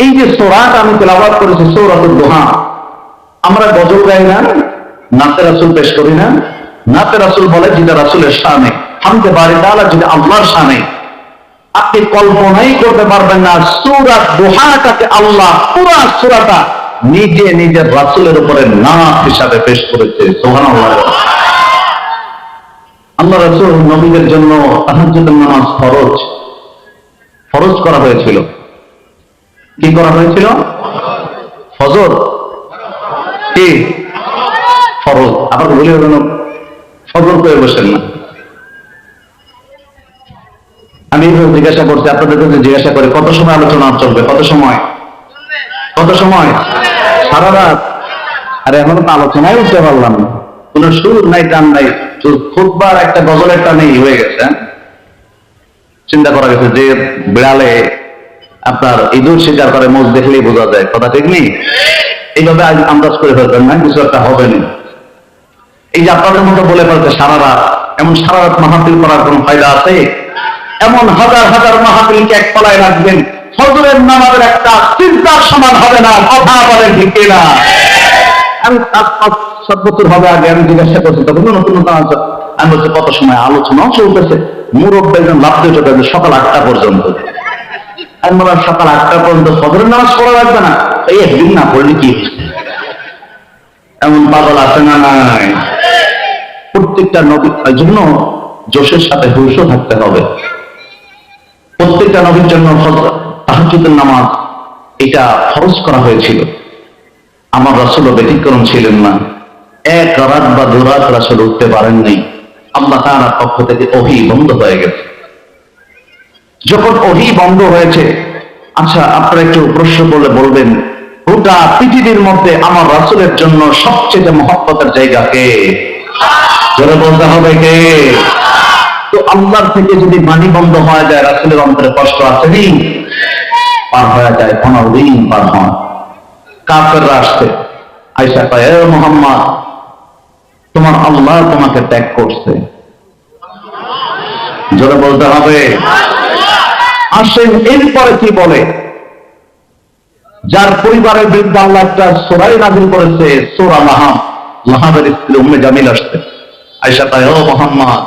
এই যে সূরাটা আমি তেলাওয়াত করেছি সূরাতুল দুহা, আমরা গজল গাই না, নাতে রাসূল পেশ করি না। নাতে রাসূল বলে যেটা রাসূলের শানে, হামদে বারি তাআলা যেটা আল্লাহর শানে। আপনি কল্পনাই করতে পারবেন না সূরা দুহাটাকে আল্লাহ পুরো সূরাটা নিজে নিজের রাসূলের উপরে নাত হিসাবে পেশ করেছে। সুবহানাল্লাহ। আল্লাহ রাসূল নবীদের জন্য তাহাজ্জুদের নামাজ ফরজ করা হয়েছিল। কি করা হয়েছিল? ফজর কি ফরজ। আবার বলি হলেন ফজর করে বসেন না। আমি জিজ্ঞাসা করছি, আপনাদের কাছে জিজ্ঞাসা করে কত সময় আলোচনা চলবে? কত সময়? সারা রাত? আরে এখনো তো আলোচনায় উঠতে পারলাম না, কোন সুর নাই, টান নাই, খুববার একটা গজলের টানেই হয়ে গেছে। চিন্তা করা গেছে যে বিড়ালে আপনার ইঁদুর শিকার করে মুখ দেখলেই বোঝা যায়, কথা ঠিক নেই? এইভাবে আন্দাজ করে ফেলবেন না কিছু একটা হবে না। এই যে আপনাদের মতো বলে ফেলছে সারা রাত, এমন সারা রাত মাহফিল করার কোন ফায়দা আছে? এমন হাজার হাজার মাহফিলকে এক পালায় রাখবেন, ফজরের নামাজের একটা চিন্তার সমান হবে না। কথা বলে ঠিক না? আমি 5-7 বছর হবে আগে আমি জিজ্ঞাসা করছি, তখন নতুন নতুন আমি বলছি কত সময়? আলোচনাও চলতেছে, মুরব্বী একজন লাভ দিয়ে চলতেছে সকাল 8টা পর্যন্ত। আমি বললাম সকাল 8টা পর্যন্ত ফজরের নামাজ পড়া লাগবে না? এই একদিন না পড়লে কি? এমন পাগল আছে না নাই? প্রত্যেকটা নবীর জন্য জোশের সাথে হুঁশও থাকতে হবে। প্রত্যেকটা নবীর জন্য তাহাজ্জুদের নামাজ এটা ফরজ করা হয়েছিল। আমার রাসূলও ব্যতিক্রম ছিলেন না। এক রাত বা 2 রাত রাসূল উঠতে পারেন নাই। আল্লাহ তাআলার পক্ষ থেকে ওহী বন্ধ হয়ে গেছে। যখন ওহী বন্ধ হয়েছে, আচ্ছা আপনারা একটু প্রশ্ন করলে বলবেন, গোটা পৃথিবীর মধ্যে আমার রাসূলের জন্য সবচেয়ে মহব্বতের জায়গা কে? জোরে বলতে হবে কে? তো আল্লাহর থেকে যদি বাণী বন্ধ হয়ে যায়, রাসূলের অন্তরে কষ্ট আসেনি? পার হয়ে যায়, 15 দিন পার হয়। কাফেররা আসছে, আয়েশা কয়, এ মুহাম্মদ, তোমার আল্লাহ তোমাকে ত্যাগ করছে। জোরে বলতে হবে। আসেন এরপরে কি বলে, যার পরিবারের বিরুদ্ধে আল্লাহ একটা সূরা নাযিল করেছে, সূরা লাহাব। লাহাবের স্ত্রী উম্মে জামিল আসছে, আয়েশা কয়, ও মুহাম্মদ,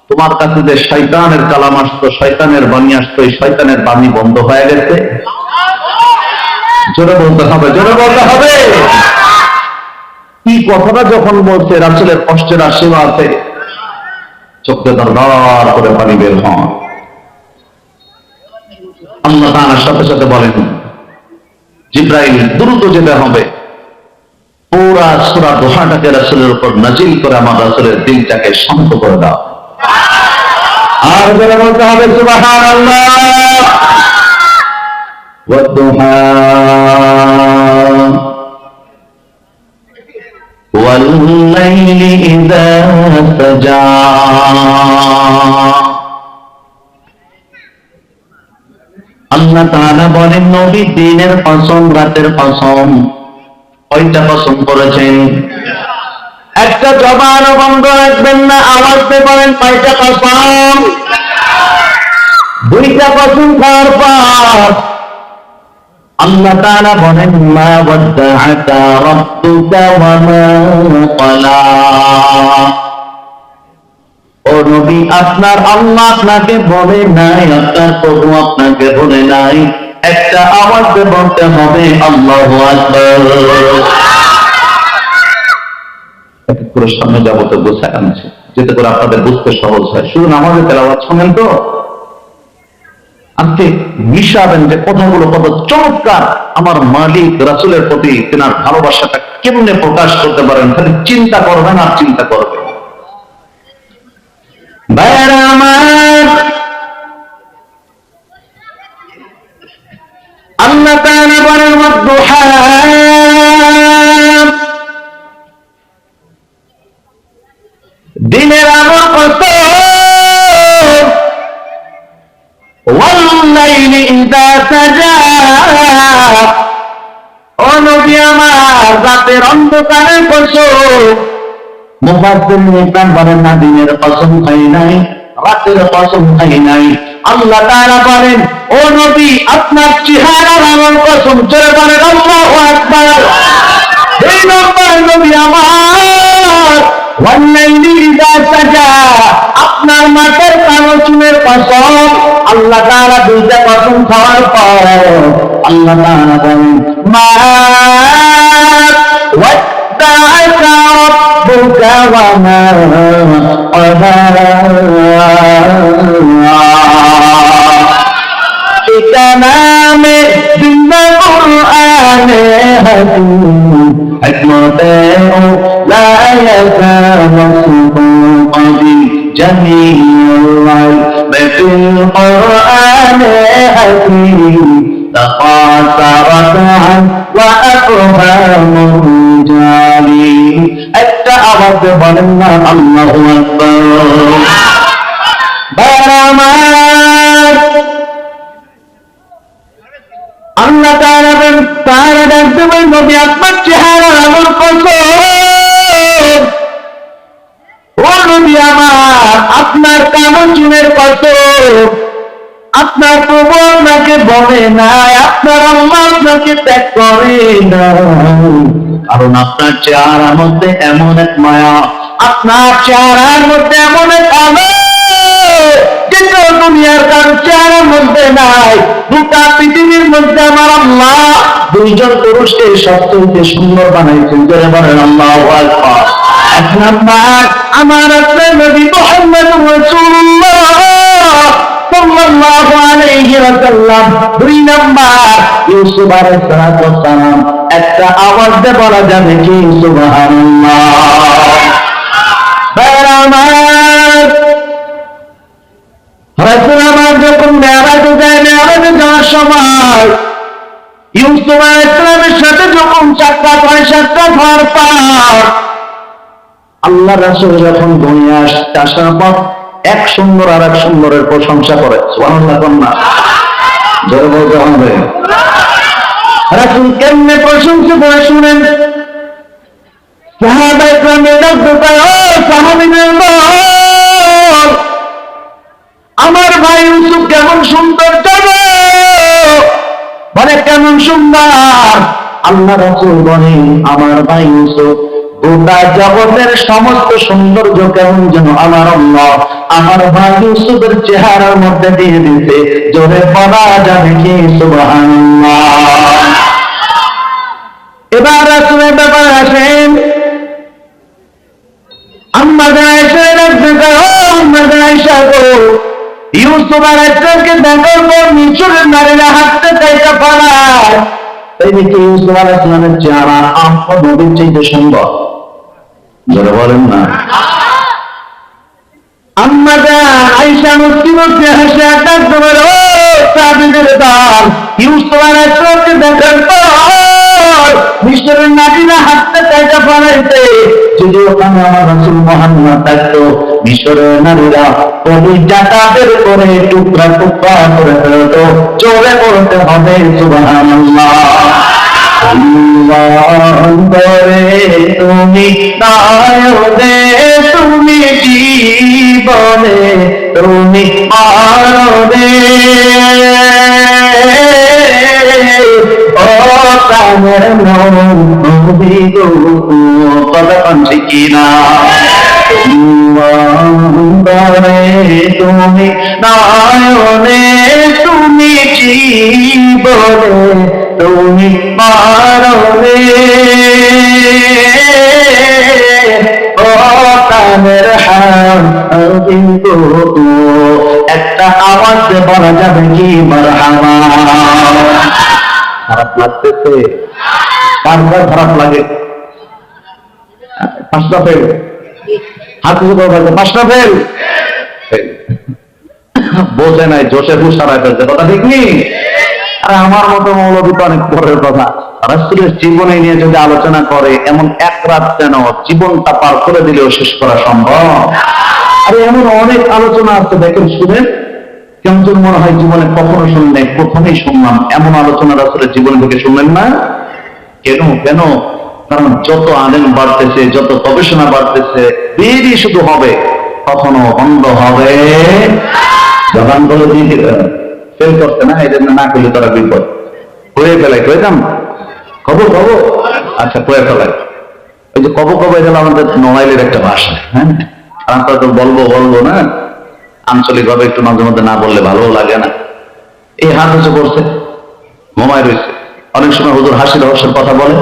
তোমার কাছে যে শয়তানের কালাম আসতো, শয়তানের বাণী আসতো, এই শয়তানের বাণী বন্ধ হয়ে গেছে। জোরে বলতে হবে, জোরে বলতে হবে। কি কথাটা যখন বলছে, রাসূলের কষ্টের সীমা আছে, চোখে দরদর করে পানি বের হয়। আল্লাহ তাআলা সাথে সাথে বলেন, জিবরাইল দ্রুত যেতে হবে, পুরা সূরা দুহাটাকে রাসূলের উপর নাযিল করে আমার রাসূলের দিলটাকে শান্ত করে দাও। আর যারা বলতে হবে সুবহানাল্লাহ। ওয়াদুহা ওয়াল লাইলি ইযা সাজা। আল্লাহ তাআলা বলেন, নবী দিনের কসম, রাতের কসম। কয়টা কসম করেছেন? একটা জবান বন্ধ রাখবেন না, আওয়াজ দিয়ে বলেন কয়টা কসম? 2টা কসম খাওয়ার পর আল্লাহ তাআলা বলেন, মা ওয়াদ্দাআকা রাব্বুকা ওয়া মা ক্বালা। ও নবী, আপনার আল্লাহ আপনাকে বলে নাই, আপনার প্রভু আপনাকে বলে নাই। একটা আওয়াজ দিয়ে বলতে হবে আল্লাহু আকবার। এক করে সামনে যাবো তো গোছায় আনছে, যেতে করে আপনাদের বুঝতে সহজ হয়। শুধু নামাজে তেলাওয়াত শুনেন তো, আজকে মিশাবেন যে কথাগুলো কত চমৎকার। আমার মালিক রাসূলের প্রতি তেনার ভালোবাসাটা কেমনে প্রকাশ করতে পারেন, খালি চিন্তা করবেন আর চিন্তা করবেন। ভাইরা আমার, আল্লাহ তাআলা বলেন, ওয়াদুহা, দিনের আলো কত, ওয়াল লাইলি ইযা সাজা। ও নবী আমার, রাতের অন্ধকারে কসম। মুফাসসিরিন ইকরাম বলেন না, দিনের কসম খাই নাই, রাতের কসম খাই নাই, আল্লাহ তাআলা বলেন, ও নবী আপনার চেহারার আমার কসম, জোরে বলেন আল্লাহু আকবার। দুই নম্বর নবী আমার, ওয়াল্লাইলি ইযা সাজা, আপনার মাথার কালো চুলের কসম। আল্লাহ তাআলা দুইটা কসম খাওয়ার পর আল্লাহ তাআলা বলেন, মা ওয়াদ্দাআকা রাব্বুকা ওয়া মা ক্বালা। এটা নামে বিনা কুরআনে হাকিম হিকমতে ও লা ইয়াতামাসসু কদি জামিউল বিল কুরআনে হাকিম তাকাসারাত আন ওয়া আফহামুল জালি। একটা আওয়াজ বলেন না আল্লাহু আকবার। বারামাত আল্লাহ তাআলা ডাকতে বলেন, নবী আপনার চেহারা আমার কসম। ও নবী আমার, আপনার কালো চুলের কসম। আপনার প্রভু আপনাকে বলে নাই, আপনার আল্লাহ আপনাকে ত্যাগ করে নাই, কারণ আপনার চেহারার মধ্যে এমন এক মায়া, আপনার চেহারার মধ্যে এমন এক আলো যেটা দুনিয়ার কারো চেহারার মধ্যে নাই। গোটা পৃথিবীর মধ্যে আমার আল্লাহ দুইজন পুরুষকে সবচেয়ে সুন্দর বানাইছেন, জোরে বলেন আল্লাহু আকবার। এক নাম্বার আমার আপনার নবী মুহাম্মদুর রাসূলুল্লাহ সাল্লাল্লাহু আলাইহি ওয়াসাল্লাম। দুই নাম্বার ইউসুফ আলাইহিস সালাম। একটা আওয়াজ দিয়ে বলা যাবে কি সুবহানাল্লাহ। রাসূল আমার যখন মেরাজে যায়, মেরাজে যাওয়ার সময় ইউসুফ আলাইহিস সালামের সাথে যখন 4টা পয়সাটা ঘর পার, আল্লাহ রাসূল যখন দুনিয়া আসার পর এক সুন্দর আর এক সুন্দরের প্রশংসা করে, সুবহানাল্লাহ না জোরে বলতে হবে। রাসূল কেমনে প্রশংসা করে শুনেন। সাহাবায়ে কেরামের দরকার, ও সাহাবীদের দল, আমার ভাই ইউসুফ কেমন সুন্দর, যাবে বলে কেমন সুন্দর। আল্লাহ রাসূল বলেন, আমার ভাই ইউসুফ গোটা জগতের সমস্ত সৌন্দর্য কেমন যেন আমার আল্লাহ আমার ভাই ইউসুফের চেহারার মধ্যে দিয়ে দিতে, জোরে বলা যাবে কি সুবহানাল্লাহ। এবার রাসূলের ব্যাপারে আসেন। আম্মা আয়েশা রাদিয়াল্লাহু আনহা, আম্মা আয়েশা গো, ইউসুফ আলাইহিস সালামকে দেখার পর মিশরের নারীরা হাঁটতে চাইতে পালায়, এই যে ইউসুফ আলাইহিস সালামের চেহারা আমার নবীর চাইতে সুন্দর, যারা বলেন না। আম্মা আয়েশা মুস্কি মুস্কি হেসে ডাক দেবে, ও সাহাবীদের দল, ইউসুফ আলাইহিস সালামকে দেখার পর মিশরের নারীরা হাঁটতে চাইতে পালাইতে, যদি ওখানে আমার রাসূল মুহাম্মদ থাকতো, মিশরের নারীরা কলিজাটা বের করে টুকরা টুকরা করে ফেলতো। চলে পড়তে হবে সুবহানাল্লাহ। অন্তরে তুমি নায়নে, তুমি জীবনে, তুমি মারণে, ও প্রাণের নবী গো, কথা বলছি কিনা। অন্তরে তুমি নায়নে, তুমি জীবনে, তুমি মারণে, ও প্রাণের হাবিব গো। একটা আওয়াজ বলা যাবে কি মারহাবা। খারাপ লাগতেছে? কার খারাপ লাগে? 5টা ফেল, হাত উঁচু করে বলছে 5টা ফেল। বোঝে নাই, জোশে হুশ হারায় ফেলছে, কথা ঠিক নেই। আর আমার মতো মৌলবী তো অনেক পরের কথা। রাসূলের জীবনে নিয়ে যদি আলোচনা করে, এমন এক রাত যেন জীবনটা পার করে দিলেও শেষ করা সম্ভব। আর এমন অনেক আলোচনা আছে, দেখেন শুনেন, কেমন যেন মনে হয় জীবনে কখনো শুনলেন, প্রথমেই শুনলাম। এমন আলোচনা রাসূলের জীবন থেকে শুনলেন না কেন? কেন? কারণ যত আলেম বাড়তেছে, যত গবেষণা বাড়তেছে, দেরি শুধু হবে, কখনো বন্ধ হবে জবান বলে দিয়ে ফেল করছে না, এই জন্য না করলে তোরা বিপদ কয়ে ফেলাই, কয়ে যাম কব কব, আচ্ছা কয়ে ফেলাই। ওই যে কব কব এটা আমাদের নোয়াইলের একটা ভাষা, হ্যাঁ, আর আমরা তো বলবো বলবো না, আঞ্চলিক ভাবে একটু মাঝে মধ্যে না বললে ভালো লাগে না। এই হাত উঁচু করছে, ঘুমায় রয়েছে। অনেক সময় হুজুর হাসি রহস্যের কথা বলে,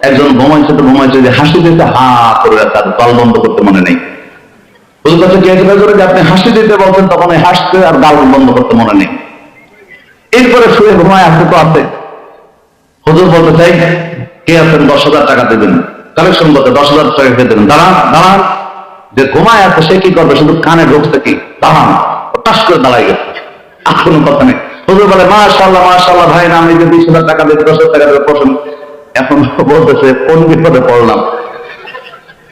একজন ঘুমাইছে তো ঘুমাইছে, যে হাসি দিতে হা করে তার গাল বন্ধ করতে মনে নেই। হুজুর কাছে জিজ্ঞাসা করে যে আপনি হাসি দিতে বলছেন, তখন হাসতে আর গাল বন্ধ করতে মনে নেই। এরপরে শুয়ে ঘুমায় আসতে তো আছে। হুজুর বলতে চাই কে আছেন 10,000 টাকা দেবেন, কালেকশন করতে 10,000 টাকা খেয়ে দেবেন। দাঁড়ান দাঁড়ান, যে ঘুমায় আছে সে কি করবে, শুধু কানে ঢুকছে কি, দাঁড়ান, টাস করে দাঁড়াই গেছে, আর কোনো কথা নেই। হুজুর বলে মাশাআল্লাহ মাশাআল্লাহ ভাই, না আমি যে 20,000 টাকা দেব, 10,000 টাকা দেবে পছন্দ। এখন বলতেছে কোন বিপদে পড়লাম,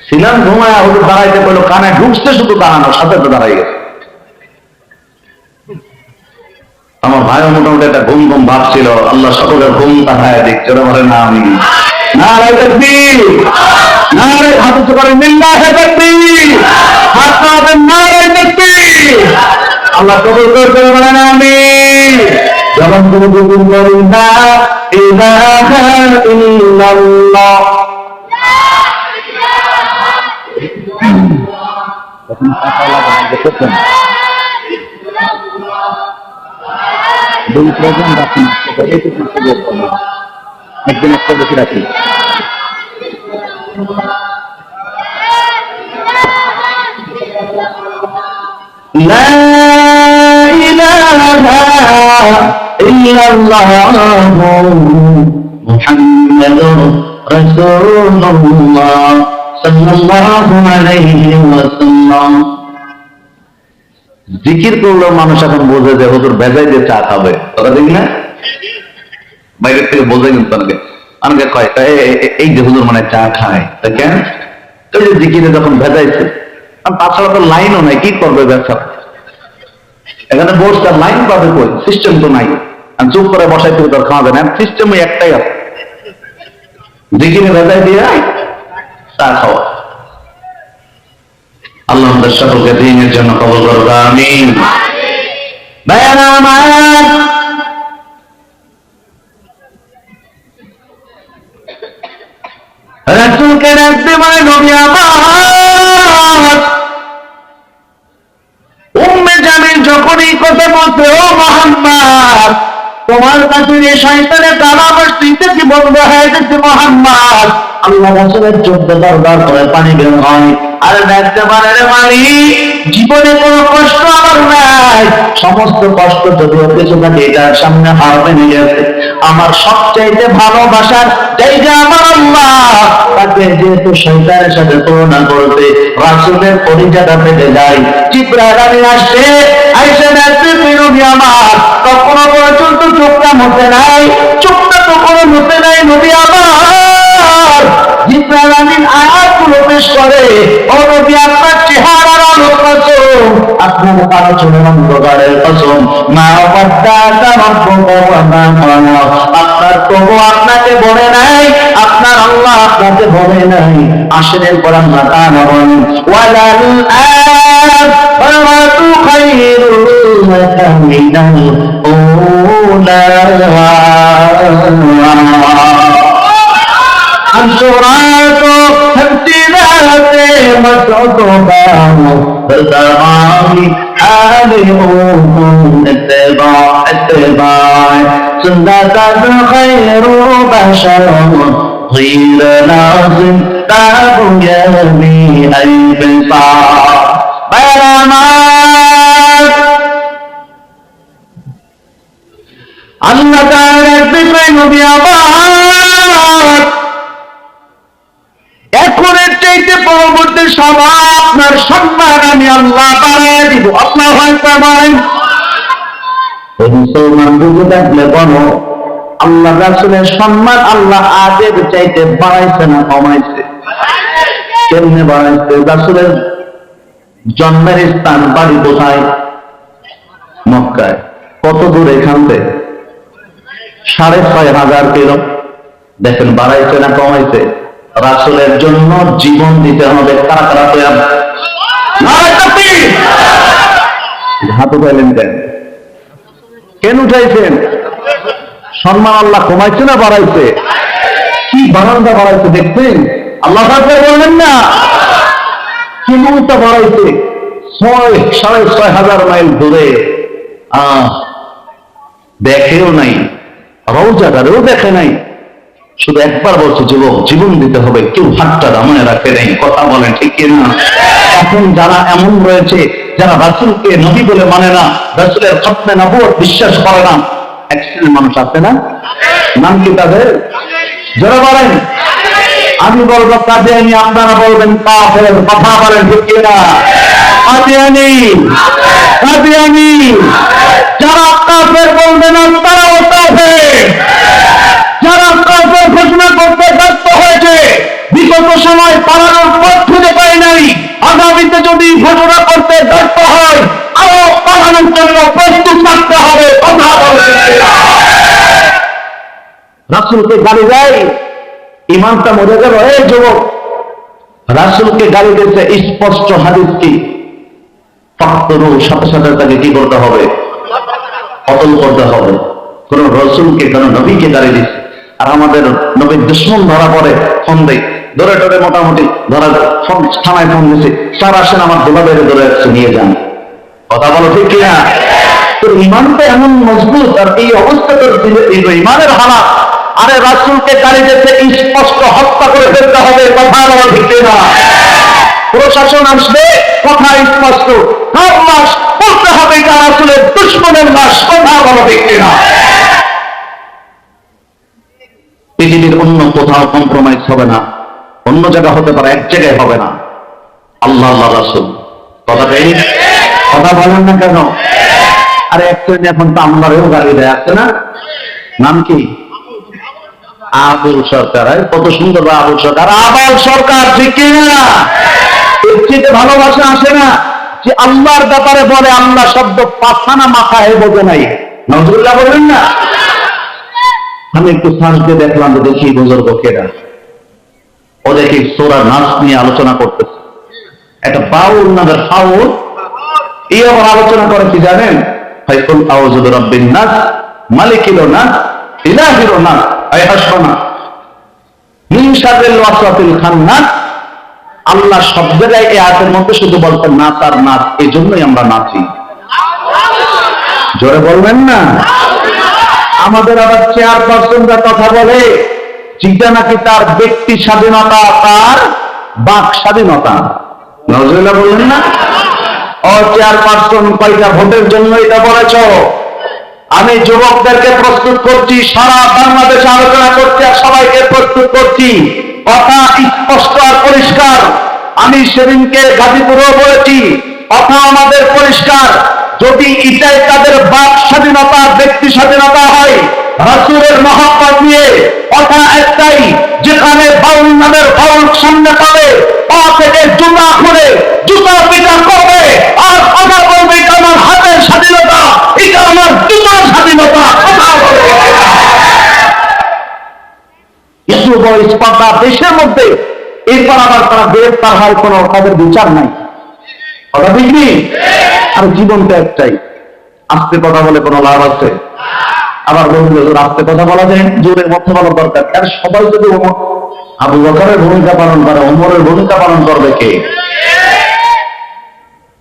ছিলাম ঘুমায়, হুজুর দাঁড়াইতে বললো, কানে ঢুকছে শুধু দাঁড়ানোর সাথে তো দাঁড়াই গেছে। আমার ভাইও মোটামুটি একটা ঘুম ঘুম ভাব ছিল, আল্লাহ সকলের ঘুম তাহায় দিক, চলে বলে না আমি নারে তাকবীর, নারে হাত উঁচু করে লিল্লাহি তাকবীর, হাত নাড়াবেন নারে তাকবীর, আল্লাহ কবুল করতে বলে না আমি। যখন তুমি কবুল করি না ইলাহা ইল্লাল্লাহ, তখন কথা লাগে করতেন দুই প্রয়োজন রাখুন, একদিন একটা বেশি রাখি। লা ইলাহা ইল্লাল্লাহ মুহাম্মাদুর রাসূলুল্লাহ সাল্লাল্লাহু আলাইহি ওয়াসাল্লাম। জিকির করলেও মানুষ এখন বোঝে যে হুজুর ভেজাই দিয়ে চা খাবে, তোরা দেখি না বাইরের থেকে বোঝে, কিন্তু অনেকে কয় এই যে হুজুর মানে চা খায়, তা কেন, ওই যে জিকিরে যখন ভেজাইছে, তাছাড়া তো লাইনও নাই, কি করবে ব্যবসা, এখানে বসে লাইন পাবে কই, সিস্টেম তো নাই, আর চুপ করে বসাই থেকে তোর খাওয়াবে না, সিস্টেম ওই একটাই আছে, জিকিরে ভেজাই দিয়ে চা খাওয়া। আল্লাহ আমাদের সকলকে দ্বীনের জন্য কবুল করুক, আমিন। ভাইয়েরা আমার, রাসূলকে ডাকতে বলে নবী আমার। উম্মে জামিল যখন এই কথা বলছে, ও মুহাম্মদ, তোমার কাছে যে শয়তানের কালাম আসছে কি বলবো, হয়ে গেছে মুহাম্মদ। আল্লাহ রাসূলের চোখে দরবার করে পানি বের হয়, আর দেখতে পারে রে মালিক, জীবনে কোনো কষ্ট আমার নাই, সমস্ত কষ্ট যদি কিছু থাকে এটার সামনে হার মেনে গেছে। আমার সবচাইতে ভালোবাসার জায়গা আমার আল্লাহ, তাকে যেহেতু শয়তানের সাথে তুলনা করতে রাসূলের কলিজাটা ফেটে যায়। জিবরাইল আমিন আসছে, আয়েশা দেখতে নবী আমার কখনো পর্যন্ত চোখটা মুছে নাই, চোখটা তো কোনো মুছে নাই নবী আমার। জিবরাইল আমিন আয়াতগুলো পেশ করে, ও নবী আপনার চেহারার আলো কসম, আপনার আলোচনার অন্ধকারের কসম, মা ওয়াদ্দাকা রাব্বুকা ওয়া মা ক্বালা, আপনার প্রভু আপনাকে বলে নাই, আপনার আল্লাহ আপনাকে বলে নাই। আসেন এরপর আমরা তা বলেন, ওয়ালাল আখিরাতু খায়রুল লাকা মিনাল উলা। الصراط امتداد مصطفى مصطفى عليهم اتباع سنة خير بشر غير لازم تاب يمي البصار برمات الله تعالى بسم نبي আবার এখনের চাইতে পরবর্তী সময় আপনার সম্মান আমি আল্লাহ বাড়ায় দিব। আল্লাহ মুসলমান বুঝে থাকলে বলো, আল্লাহ রাসূলের সম্মান আল্লাহ আগের চাইতে বাড়াইছে না কমাইছে? কেমনে বাড়াইছে? রাসূলের জন্মের স্থান বাড়ি কোথায়? মক্কায়। কত দূর এখান থেকে? 6,500 কিলো। দেখেন বাড়াইছে না কমাইছে? রাসূলের জন্য জীবন দিতে হবে। কারা কারা হাত উঠাইলেন কেন? কেন উঠাইছেন? সম্মান আল্লাহ কমাইছে না বাড়াইছে? কি বারান্দা বাড়াইছে দেখছেন? আল্লাহ বললেন না কেমনটা বাড়াইছে? 6,500 মাইল দূরে দেখেও নাই, রওজাদারেও দেখে নাই। শুধু একবার বলছে যুবক জীবন দিতে হবে, কেউ হাতটা দামায় রাখে নাই। কথা বলেন ঠিক কিনা? এখন যারা এমন রয়েছে যারা রাসূলকে নবী বলে মানে না, রাসূলের খতমে নবুয়ত বিশ্বাস করে না, এক শ্রেণীর মানুষ আছে না? নাম কি তাদের? যারা বলেন আমি বলবো কাদিয়ানী, আপনারা বলবেন কাফের। কথা বলেন ঠিক কিনা? কাদিয়ানী, কাদিয়ানী যারা কাফের বলবেন তারাও কাফের। যারা কাফের ঘোষণা করতে ব্যর্থ হয়েছে, বিগত সময় পালানোর পথ খুঁজে পায় নাই, আগামীতে যদি ঘোষণা করতে ব্যর্থ হয় আরো পালানোর জন্য প্রস্তুত থাকতে হবে। কথা বলতে রাসূলকে গালি দেয়, ইমানটা মরে গেল। এই যুবক, রাসূলকে গালি দিয়েছে, স্পষ্ট হাদিস কি? ফাকতুরু, সাথে সাথে তাকে কি করতে হবে? কতল করতে হবে। কোন রাসূলকে, কোন নবীকে গালি দিচ্ছে। আর আমাদের নবীর দুশমন ধরা পড়ে, ফোন দেয়, ধরে টরে মোটামুটি ধরা, থানায় ফোন দিচ্ছে, স্যার আসেন আমার দোলাবের ধরে আসছে, নিয়ে যান। কথা বলো ঠিক কিনা? তোর ইমানটা এমন মজবুত, আর এই অবস্থা তোর ইমানের হালাত। আরে রাসূলকে গালি দিতে স্পষ্ট হত্যা করে ফেলতে হবে। কথা বলো ঠিক কিনা? প্রশাসন আসবে, কথা স্পষ্ট, সব মাস বলতে হবে এটা রাসূলের দুশমনের মাস। কথা বলো ঠিক কিনা? পৃথিবীর অন্য কোথাও কম্প্রোমাইজ হবে না, অন্য জায়গা হতে পারে, এক জায়গায় হবে না। আল্লাহ আল্লাহ রাসূল। কথা নেই? কথা বলেন না কেন? আরে একজন এখন তো আমরাও গাড়ি দেয় আছে না, নাম কি? আবুল সরকার। কত সুন্দর আবুল সরকার, আবুল সরকার ঠিক কিনা? এর চেয়ে ভালোবাসা আসে না যে আল্লাহর ব্যাপারে বলে আল্লাহ শব্দ পাছানা মাথায় বোঝে নাই। নজরুল্লাহ বললেন না? আমি একটু সার্চ দিয়ে দেখলাম, দেখি বুজুর্গ কেরা, ও দেখি সূরা নাস নিয়ে আলোচনা করতেছে। একটা বাউল নামের ফাউল, এই আবার আলোচনা করে কি জানেন? ফাইকুল আউযু বিরাব্বিন নাস, মালিকিল নাস, ইলাহির নাস, আয় হাসনা মিন শাররিল ওয়াসওয়াসিল খান্নাস। আল্লাহ সব জায়গায় এই আয়াতের মধ্যে শুধু বলতেন নাচ আর নাচ, এই জন্যই আমরা নাচি। জোরে বলবেন না? আমাদের আবার চেয়ারপারসনরা কথা বলে যেটা নাকি তার ব্যক্তি স্বাধীনতা, তার বাক স্বাধীনতা। নজরুল্লাহ বললেন না? ও চেয়ারপারসন, কয়টা ভোটের জন্য এটা বলেছ? আমি যুবকদেরকে প্রস্তুত করছি, সারা বাংলাদেশে আলোচনা করছি, আর সবাইকে প্রস্তুত করছি। কথা স্পষ্ট আর পরিষ্কার। আমি সেদিনকে গাজীপুরেও বলেছি, কথা আমাদের পরিষ্কার। যদি এটাই তাদের বাক স্বাধীনতা, ব্যক্তি স্বাধীনতা হয়, রাসূলের মহব্বত নিয়ে কথা একটাই, যেখানে বাউল নামের বাউল সামনে পাবে, পা থেকে জুতা খুলে জুতা পিটা করবে, আর কথা বলবে এটা আমার হাতের স্বাধীনতা, এটা আমার জুতার স্বাধীনতা। কথা বলবে এত বড় স্পর্ধা দেশের মধ্যে, এরপর আবার তারা গ্রেফতার হয়, কোনো তাদের বিচার নাই। কথা বুঝলি? আর জীবনটা একটাই, আস্তে কথা বলে কোনো লাভ আছে? আবার বলবে আস্তে কথা বলা যায়, জোরে কথা বলা দরকার। আর সবাই যদি আবু বকরের ভূমিকা পালন করে, ওমরের ভূমিকা পালন করবে কে?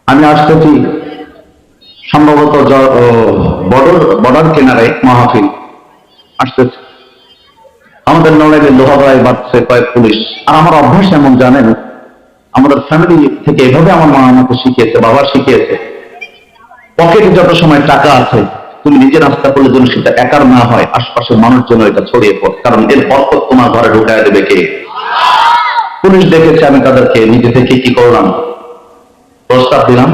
আমি আসতেছি সম্ভবত বর্ডার কেনারে মাহফিল আসতেছি, আমাদের নড়াইলে লোহাগড়ায় বাড়ছে কয়েক পুলিশ। আর আমার অভ্যাস এমন জানেন, আমাদের ফ্যামিলি থেকে এভাবে আমার মা আমাকে শিখিয়েছে, বাবা শিখিয়েছে, পকেটে যত সময় টাকা আছে তুমি নিজে নাস্তা করলে যেন সেটা একার না হয়, আশপাশের মানুষ যেন এটা ছড়িয়ে পড়ে, কারণ এর বরকত তোমার ঘরে ঢুকায় দেবে কে? পুলিশ দেখেছে আমি তাদেরকে নিজে থেকে কি করলাম, প্রস্তাব দিলাম,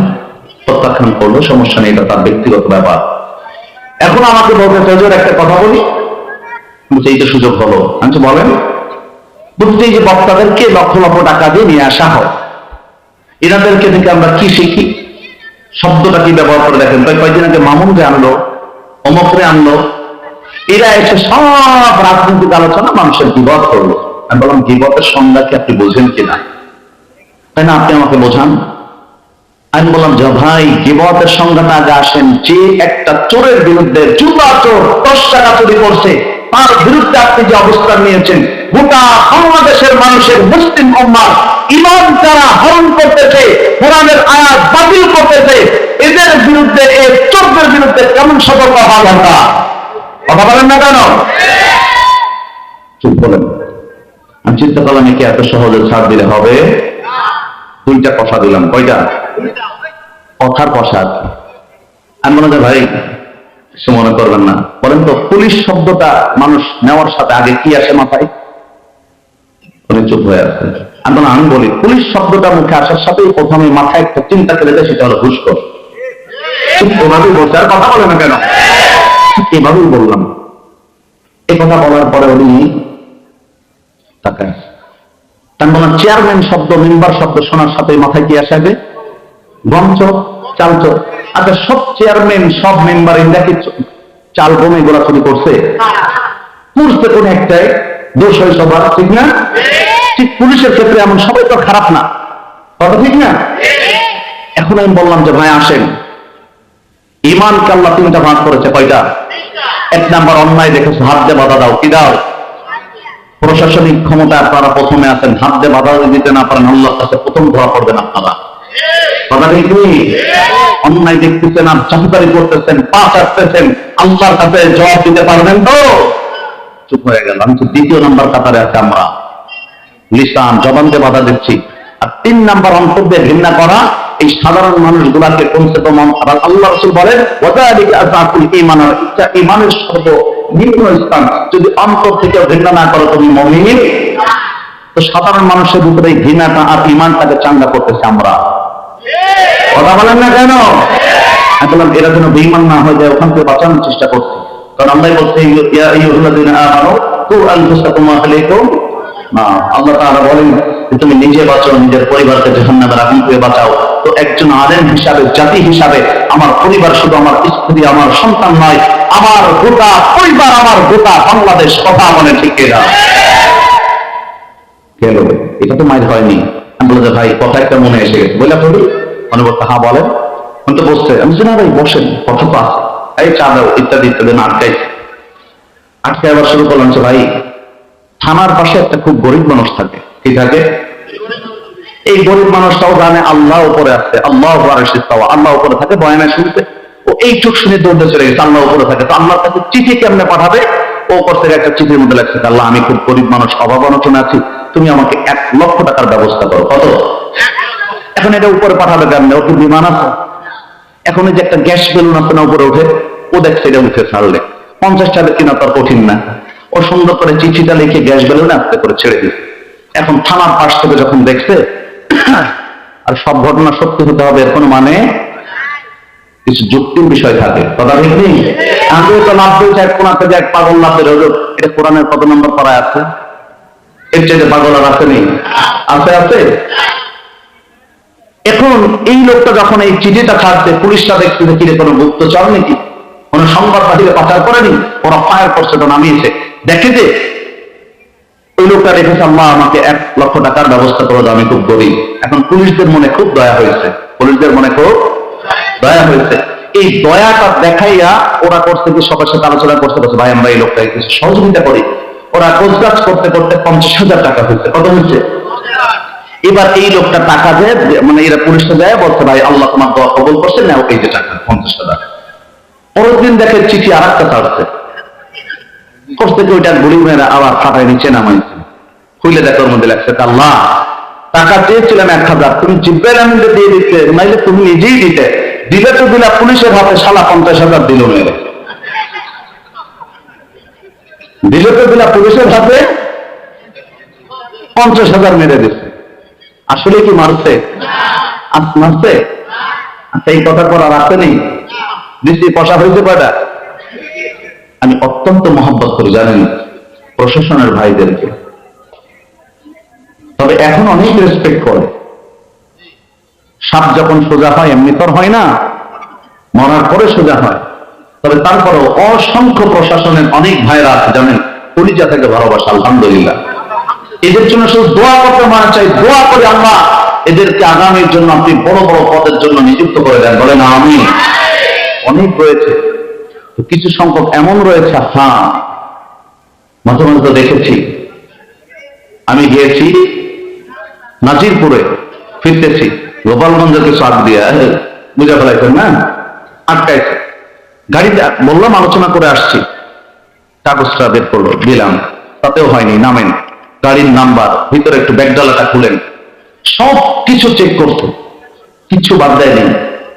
প্রত্যাখ্যান করলো, সমস্যা নেই, এটা তার ব্যক্তিগত ব্যাপার। এখন আমাকে বলতে চাই একটা কথা বলি, এইটা সুযোগ হলো, আমি বলেন, বুঝতে যে বক্তাদেরকে লক্ষ লক্ষ টাকা দিয়ে নিয়ে আসা হয়, এনাদেরকে থেকে আমরা কি শিখি? শব্দটা কি ব্যবহার করে দেখেন। তাই কয়েকদিন আগে মামুন যে আনলো, অমকরে আনলো, এরা এসে সব রাজনৈতিক আলোচনা মানুষের বিপদ করলো। আমি বললাম বিপদের সংজ্ঞা কি আপনি বোঝেন কিনা? তাই না, আপনি আমাকে বোঝান। আমি বললাম যে ভাই গীবতের সংজ্ঞাটা আগে আসেন। যে একটা চোরের বিরুদ্ধে, জুতা চোর 10 টাকা চুরি করছে, তার বিরুদ্ধে আপনি যে অবস্থান নিয়েছেন, গোটা বাংলাদেশের মানুষের মুসলিম উম্মাহ ঈমান যারা হরণ করতেছে, কোরআনের আয়াত বাতিল করতেছে, এদের বিরুদ্ধে, এই চোরদের বিরুদ্ধে কেমন সতর্ক হওয়া দরকার? কথা বলেন না কেন? চুপ বলেন। আমি চিন্তা করলাম একে এত সহজে ছাড় দিলে হবে? 2টা কথা দিলাম। কয়টা কথার কষা আছে? আমি মনে হয় ভাই সে মনে করবেন না। বলেন তো পুলিশ শব্দটা মানুষ নেওয়ার সাথে আগে কি আসে মাথায়? চুপ হয়ে আছে। আমি বলি পুলিশ শব্দটা মুখে আসার সাথেই প্রথমে মাথায় একটা চিন্তা করে দেয়, সেটা হলো ঘুষখোর। এভাবেই বলছে, আর কথা বলে না কেন? এভাবেই বললাম। এ কথা বলার পরে উনি তাকায়। তার মানে চেয়ারম্যান শব্দ, মেম্বার শব্দ শোনার সাথে মাথায় কি আসে? গমচোর, চালচোর। আচ্ছা, সব চেয়ারম্যান, সব মেম্বার এরা কি চাল গমে গোলা চুরি করছে? করছে কোন একটাই, দোষ হয় সবার, ঠিক না? ঠিক পুলিশের ক্ষেত্রে এমন, সবাই তো খারাপ না, কথা ঠিক না? এখন আমি বললাম যে ভাই আসেন, ঈমানকে আল্লাহ 3টা ভাগ করেছে। কয়টা? 1 নাম্বার অন্যায় দেখেছো, হাত দিয়ে বাধা দাও। কি দাও? প্রশাসনিক ক্ষমতা আপনারা প্রথমে আছেন, হাত দিয়ে বাধা দিতে না পারেন, আল্লাহর কাছে প্রথম ধরা পড়বেন আপনারা। কথা ঠিক নেই? অন্যায় দেখতেছেন আর চাকরি করতেছেন, পা চাটতেছেন, আল্লাহর কাছে জবাব দিতে পারবেন তো? চুপ হয়ে গেল। আমি তো 2 নাম্বার কাতারে আছে আমরা, লিসান, জবান দিয়ে বাধা দিচ্ছি। আর 3 নাম্বার অন্তর্দে ঘৃণা করা, এই সাধারণ মানুষগুলাকে কমসে কম আল্লাহ রাসূল বলেন ওয়াযালিকা আযাকুল ঈমান, এটা ঈমানের সর্বনিম্ন স্থান। যদি অন্তর থেকে ঘৃণা না করো তুমি মুমিন। তো সাধারণ মানুষের ভিতরে এই ঘৃণাটা আর ঈমানটাকে চাঙ্গা করতেছে আমরা। কথা বলেন না কেন? আমি বললাম এরা যেন বেঈমান না হয়ে যায়, ওখান থেকে বাঁচানোর চেষ্টা করছে। কারণ আমরাই বলছি ইয়া আইয়ুহাল্লাযীনা আমানু কু আনফুসাকুম ওয়া আহলিকুম না, আল্লাহ তাআলা বলেন যে তুমি নিজে বাঁচো, নিজের পরিবারকে জাহান্নামের আগুন থেকে বাঁচাও। তো একজন আলেম হিসাবে, জাতি হিসাবে আমার পরিবার শুধু আমার স্ত্রী, আমার সন্তান নয়, আমার গোটা পরিবার, আমার গোটা বাংলাদেশ। কথা বলে ঠিক কিনা? গেল, এটা তো মাইর হয়নি। আমি বলে যে ভাই কথা একটা মনে এসে গেছে, বলে আপনি মনে বলতে হ্যাঁ বলেন। আমি তো বসছে, আমি না ভাই বসেন, কথা তো আছে, এই চা দাও ইত্যাদি ইত্যাদি না আটকে আবার শুরু করলাম যে ভাই থানার পাশে একটা খুব গরিব মানুষ থাকে। কি থাকে? এই গরিব মানুষটাও জানে আল্লাহ উপরে আছে, আল্লাহ আল্লাহ উপরে থাকে। বয়ানে শুনতে ও এইটুক শুনে দৌড়ে চলে গেছে, আল্লাহ উপরে থাকে। তো আল্লাহর কাছে চিঠি কেমনে পাঠাবে? ও করতে একটা চিঠির মধ্যে লাগছে, আল্লাহ আমি খুব গরিব মানুষ, অভাব অনটনে আছি, তুমি আমাকে 1 লক্ষ টাকার ব্যবস্থা করো। কত? এখন এটা উপরে পাঠাবে কেমনে? ওর কি বিমান আছে? এখন এই যে একটা গ্যাস বেলুন আছে না উপরে উঠে, ও দেখছে এটা উঠে ছাড়লে 50 টাকা কিনা তার কঠিন না। ও সুন্দর করে চিঠিটা লিখে গ্যাস বেলুনে আস্তে করে ছেড়ে দিচ্ছে। এখন থানার পাশ থেকে যখন দেখছে, আর সব ঘটনা সত্যি হতে হবে এর কোনো মানে, কিছু যুক্তির বিষয় থাকে। কথা ঠিক নেই? আমি তো লাভ দিয়েছি এক কোনা থেকে এক পাগল লাভের হজুর, এটা কোরআনের কত নম্বর পাড়ায় আছে? এর চাইতে পাগল আর আছে নেই? আছে, আছে। এখন এই লোকটা যখন এই চিঠিটা ছাড়ছে, পুলিশরা দেখছে যে কিরে কোনো গুপ্তচর নাকি, কোনো সংবাদ পাঠিয়ে পাচার করেনি, ওরা ফায়ার করছে, তো নামিয়েছে। দেখে যে ওই লোকটা রেখেছে আল্লাহ আমাকে 1 লক্ষ টাকার ব্যবস্থা করে দাও, আমি খুব গরিব। এখন পুলিশদের মনে খুব দয়া হয়েছে, পুলিশদের মনে খুব দয়া হয়েছে। এই দয়াটা দেখাইয়া ওরা করছে কি, সবার সাথে আলোচনা করতে করছে ভাই আমরা এই লোকটাকে কিছু সহযোগিতা করি। ওরা কোচকাজ করতে করতে 50,000 টাকা হয়েছে। কত হয়েছে? এবার এই লোকটা টাকা দেয়, মানে এরা পুলিশটা দেয়, বলছে ভাই আল্লাহ তোমার দোয়া কবুল করছে, না এই যে টাকা 50,000। পরের দিন দেখে চিঠি আর একটা ছাড়ছে, করতে কি ওইটা গরিব মেয়েরা আবার খাতায় নিচে নামাইছে। খুলে দেখো ওর মধ্যে লাগছে আল্লাহ টাকা চেয়েছিলাম 1,000, তুমি জিব্রাইল আমিনকে দিয়ে দিতে, নাইলে তুমি নিজেই দিতে। দিলে তো দিলা পুলিশের হাতে, শালা 50,000 দিল মেরে। দিলে তো দিলা পুলিশের হাতে, 50,000 মেরে দিচ্ছে। আসলে কি মারছে? মারছে? আচ্ছা এই কথা করার আছে নেই? দৃষ্টি পশা হয়েছে কয়টা? আমি অত্যন্ত মহব্বত করি জানেন প্রশাসনের ভাইদেরকে, তবে এখন অনেক রেসপেক্ট করে। সাপ যখন সোজা হয় এমনি তো হয় না, মরার পরে সোজা হয়। তবে তারপরেও অসংখ্য প্রশাসনের অনেক ভাইরা আছে জানেন, কলিজা থেকে ভালোবাসা, আলহামদুলিল্লাহ। এদের জন্য শুধু দোয়া করতে মানা চাই, দোয়া করে আল্লাহ এদেরকে আগামীর জন্য আপনি বড় বড় পদের জন্য নিযুক্ত করে দেন, বলেন আমিন। অনেক রয়েছে, কিছু সংখ্যক এমন রয়েছে, হ্যাঁ মাঝে মাঝে দেখেছি, আমি গিয়েছি নাজিরপুরে, ফিরতেছি, গোপালগঞ্জে কিছু আগ দিয়া বুঝে ফেলাইছেন না, আটকাইছে গাড়িতে, বললাম আলোচনা করে আসছি, কাগজটা বের করলো, দিলাম, তাতেও হয়নি, নামেন, গাড়ির নাম্বার, ভিতরে একটু ব্যাগডালাটা খুলেন, সব কিছু চেক করছে, কিছু বাদ দেয়নি।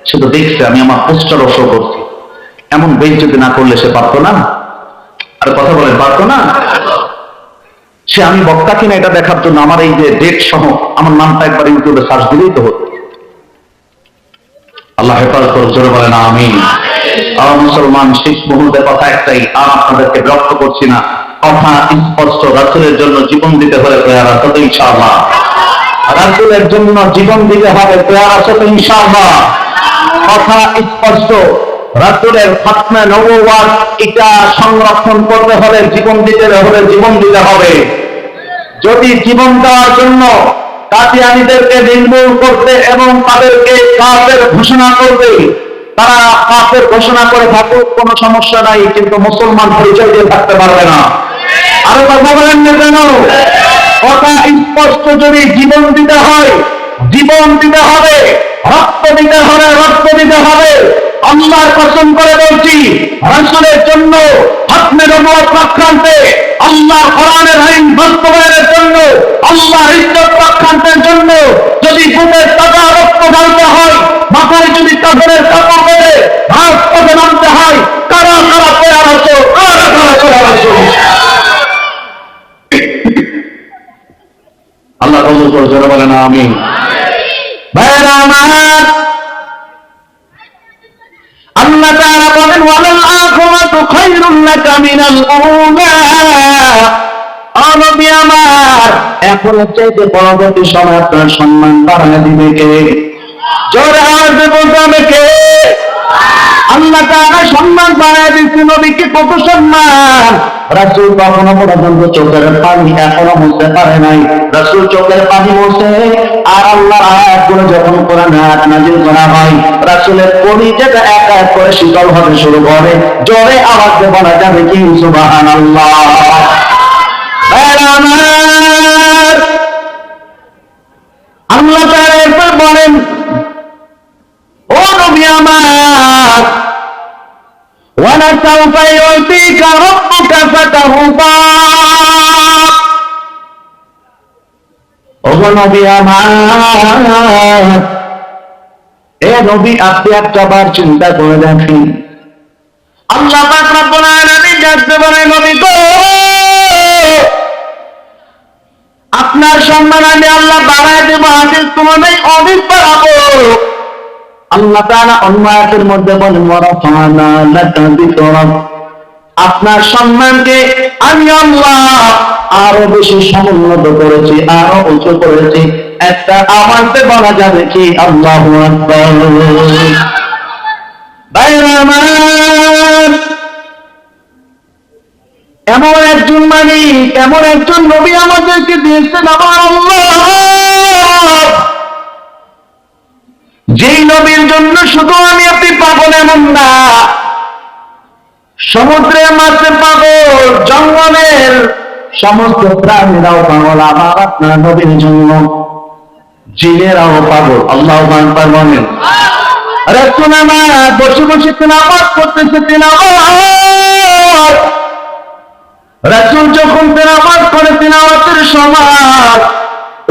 সে তো দেখছে আমি আমার পোস্টারও শো করছি, এমন বেইজ্জতি না করলে সে পারতো না? আর কথা বলেন, পারতো না? সে আমি বক্তা কিনা এটা দেখার জন্য আমার এই যে ডেট সহ আমার নামটা একবার ইউটিউবে সার্চ দিলেই তো হতো। আল্লাহ হেফাজত করুন, জোরে বলেন আমিন। আমার মুসলমান শেষ মুহূর্তে কথা একটাই, আর আপনাদেরকে বিরক্ত করছি না, কথা স্পষ্ট, রাসূলের জন্য জীবন দিতে হলে তৈরি আছো তো ইনশাআল্লাহ? রাসূলের জন্য জীবন দিতে হবে, তৈরি আছো তো ইনশাআল্লাহ? কথা স্পষ্ট, রাসূলের খাতমে নবুওয়াত এটা সংরক্ষণ করতে হলে, জীবন দিতে হলে জীবন দিতে হবে। যদি জীবন দেওয়ার জন্য কাদিয়ানীদেরকে নির্মূল করতে এবং তাদেরকে কাফের ঘোষণা করবে, তারা কাফের ঘোষণা করে থাকুক, কোনো সমস্যা নাই, কিন্তু মুসলমান পরিচয় দিয়ে থাকতে পারবে না। আরো কথা বলেন না কেন? কথা স্পষ্ট, যদি জীবন দিতে হয় জীবন দিতে হবে, রক্ত দিতে হবে রক্ত দিতে হবে। আল্লাহর কসম করে বলছি, রাসূলের জন্য খাতমে নবুওয়াত রক্ষার্থে, আল্লাহর কোরআনের আইন বাস্তবায়নের জন্য, আল্লাহর ইজ্জত রক্ষার্থের জন্য যদি বুকের তাজা রক্ত ঢালতে হয়, মাথায় যদি কাফেরের কাপড় বেঁধে রাজপথে নামতে হয়, কারা কারা তৈরি আছো? কারা কারা তৈরি আছো? আল্লাহ কবুল করে, জোরে বলেন আমিন। ভাইরা আমার, আল্লাহ তাআলা বলেন ওয়ালাল আখিরাতু খায়রুল লাকা মিনাল উলা। নবী আমার, এখন চাইতে পরবর্তী সময় আপনার সম্মান বাড়ায় দিবে কে? জোরে আওয়াজে বলতে হবে কে? আল্লাহ তাআলা সম্মান বাড়ায় দিচ্ছে নবীকে, কত সম্মান! রাসূল কখনো পর্যন্ত চোখের পানি এখনো মুছতে পারে নাই, রাসূল চোখের পানি মুছে, আর আল্লাহর আয়াতগুলো যখন কোরআনে আয়াত নাযিল করা হয়, রাসূলের কলিজাটা এক এক করে শীতল হতে শুরু করে। জোরে আওয়াজে বলা যাবে কি সুবহানাল্লাহ? আল্লাহ তাআলা এরপর বলেন, ও নবী আমার, ওয়ালাসাউফা ইউতিকা রাব্বুকা ফাতারদা। ও নবী আমার, এ নবী, আপনি একটা বার চিন্তা করে দেখেন, আল্লাহ পাক রব্বুল আলামিন ডাকতে বলে, নবী গো, আপনার সম্মান আমি আল্লাহ বাড়ায় দেব, হাদিস তোমাদের অনেক বাড়াবো। আল্লাহ তাআলা অন্য আয়াতের মধ্যে বলেন ওয়ারাফা'না লাকা যিকরাক, আপনার সম্মানকে আমি আল্লাহ আরো বেশি সমুন্নত করেছি, আরো উঁচু করেছি। একটা আওয়াজে বলা যাবে কি আল্লাহু আকবার? ভাইরা আমার, এমন একজন মালিক, এমন একজন নবী আমাদেরকে দিয়েছেন আমার আল্লাহ, যেই নবীর জন্য শুধু আমি আপনি পাগল এমন না, সমুদ্রের মাছে পাগল, জঙ্গলের সমস্ত প্রাণীরাও পাগল আমার আপনার নবীর জন্য, জিনেরাও পাগল। আল্লাহু আকবার বলেন। রাসূল আমার বসে বসে তিলাওয়াত করতেছে, তিলাওয়াত। রাসূল যখন তিলাওয়াত করে, তিলাওয়াতের সময়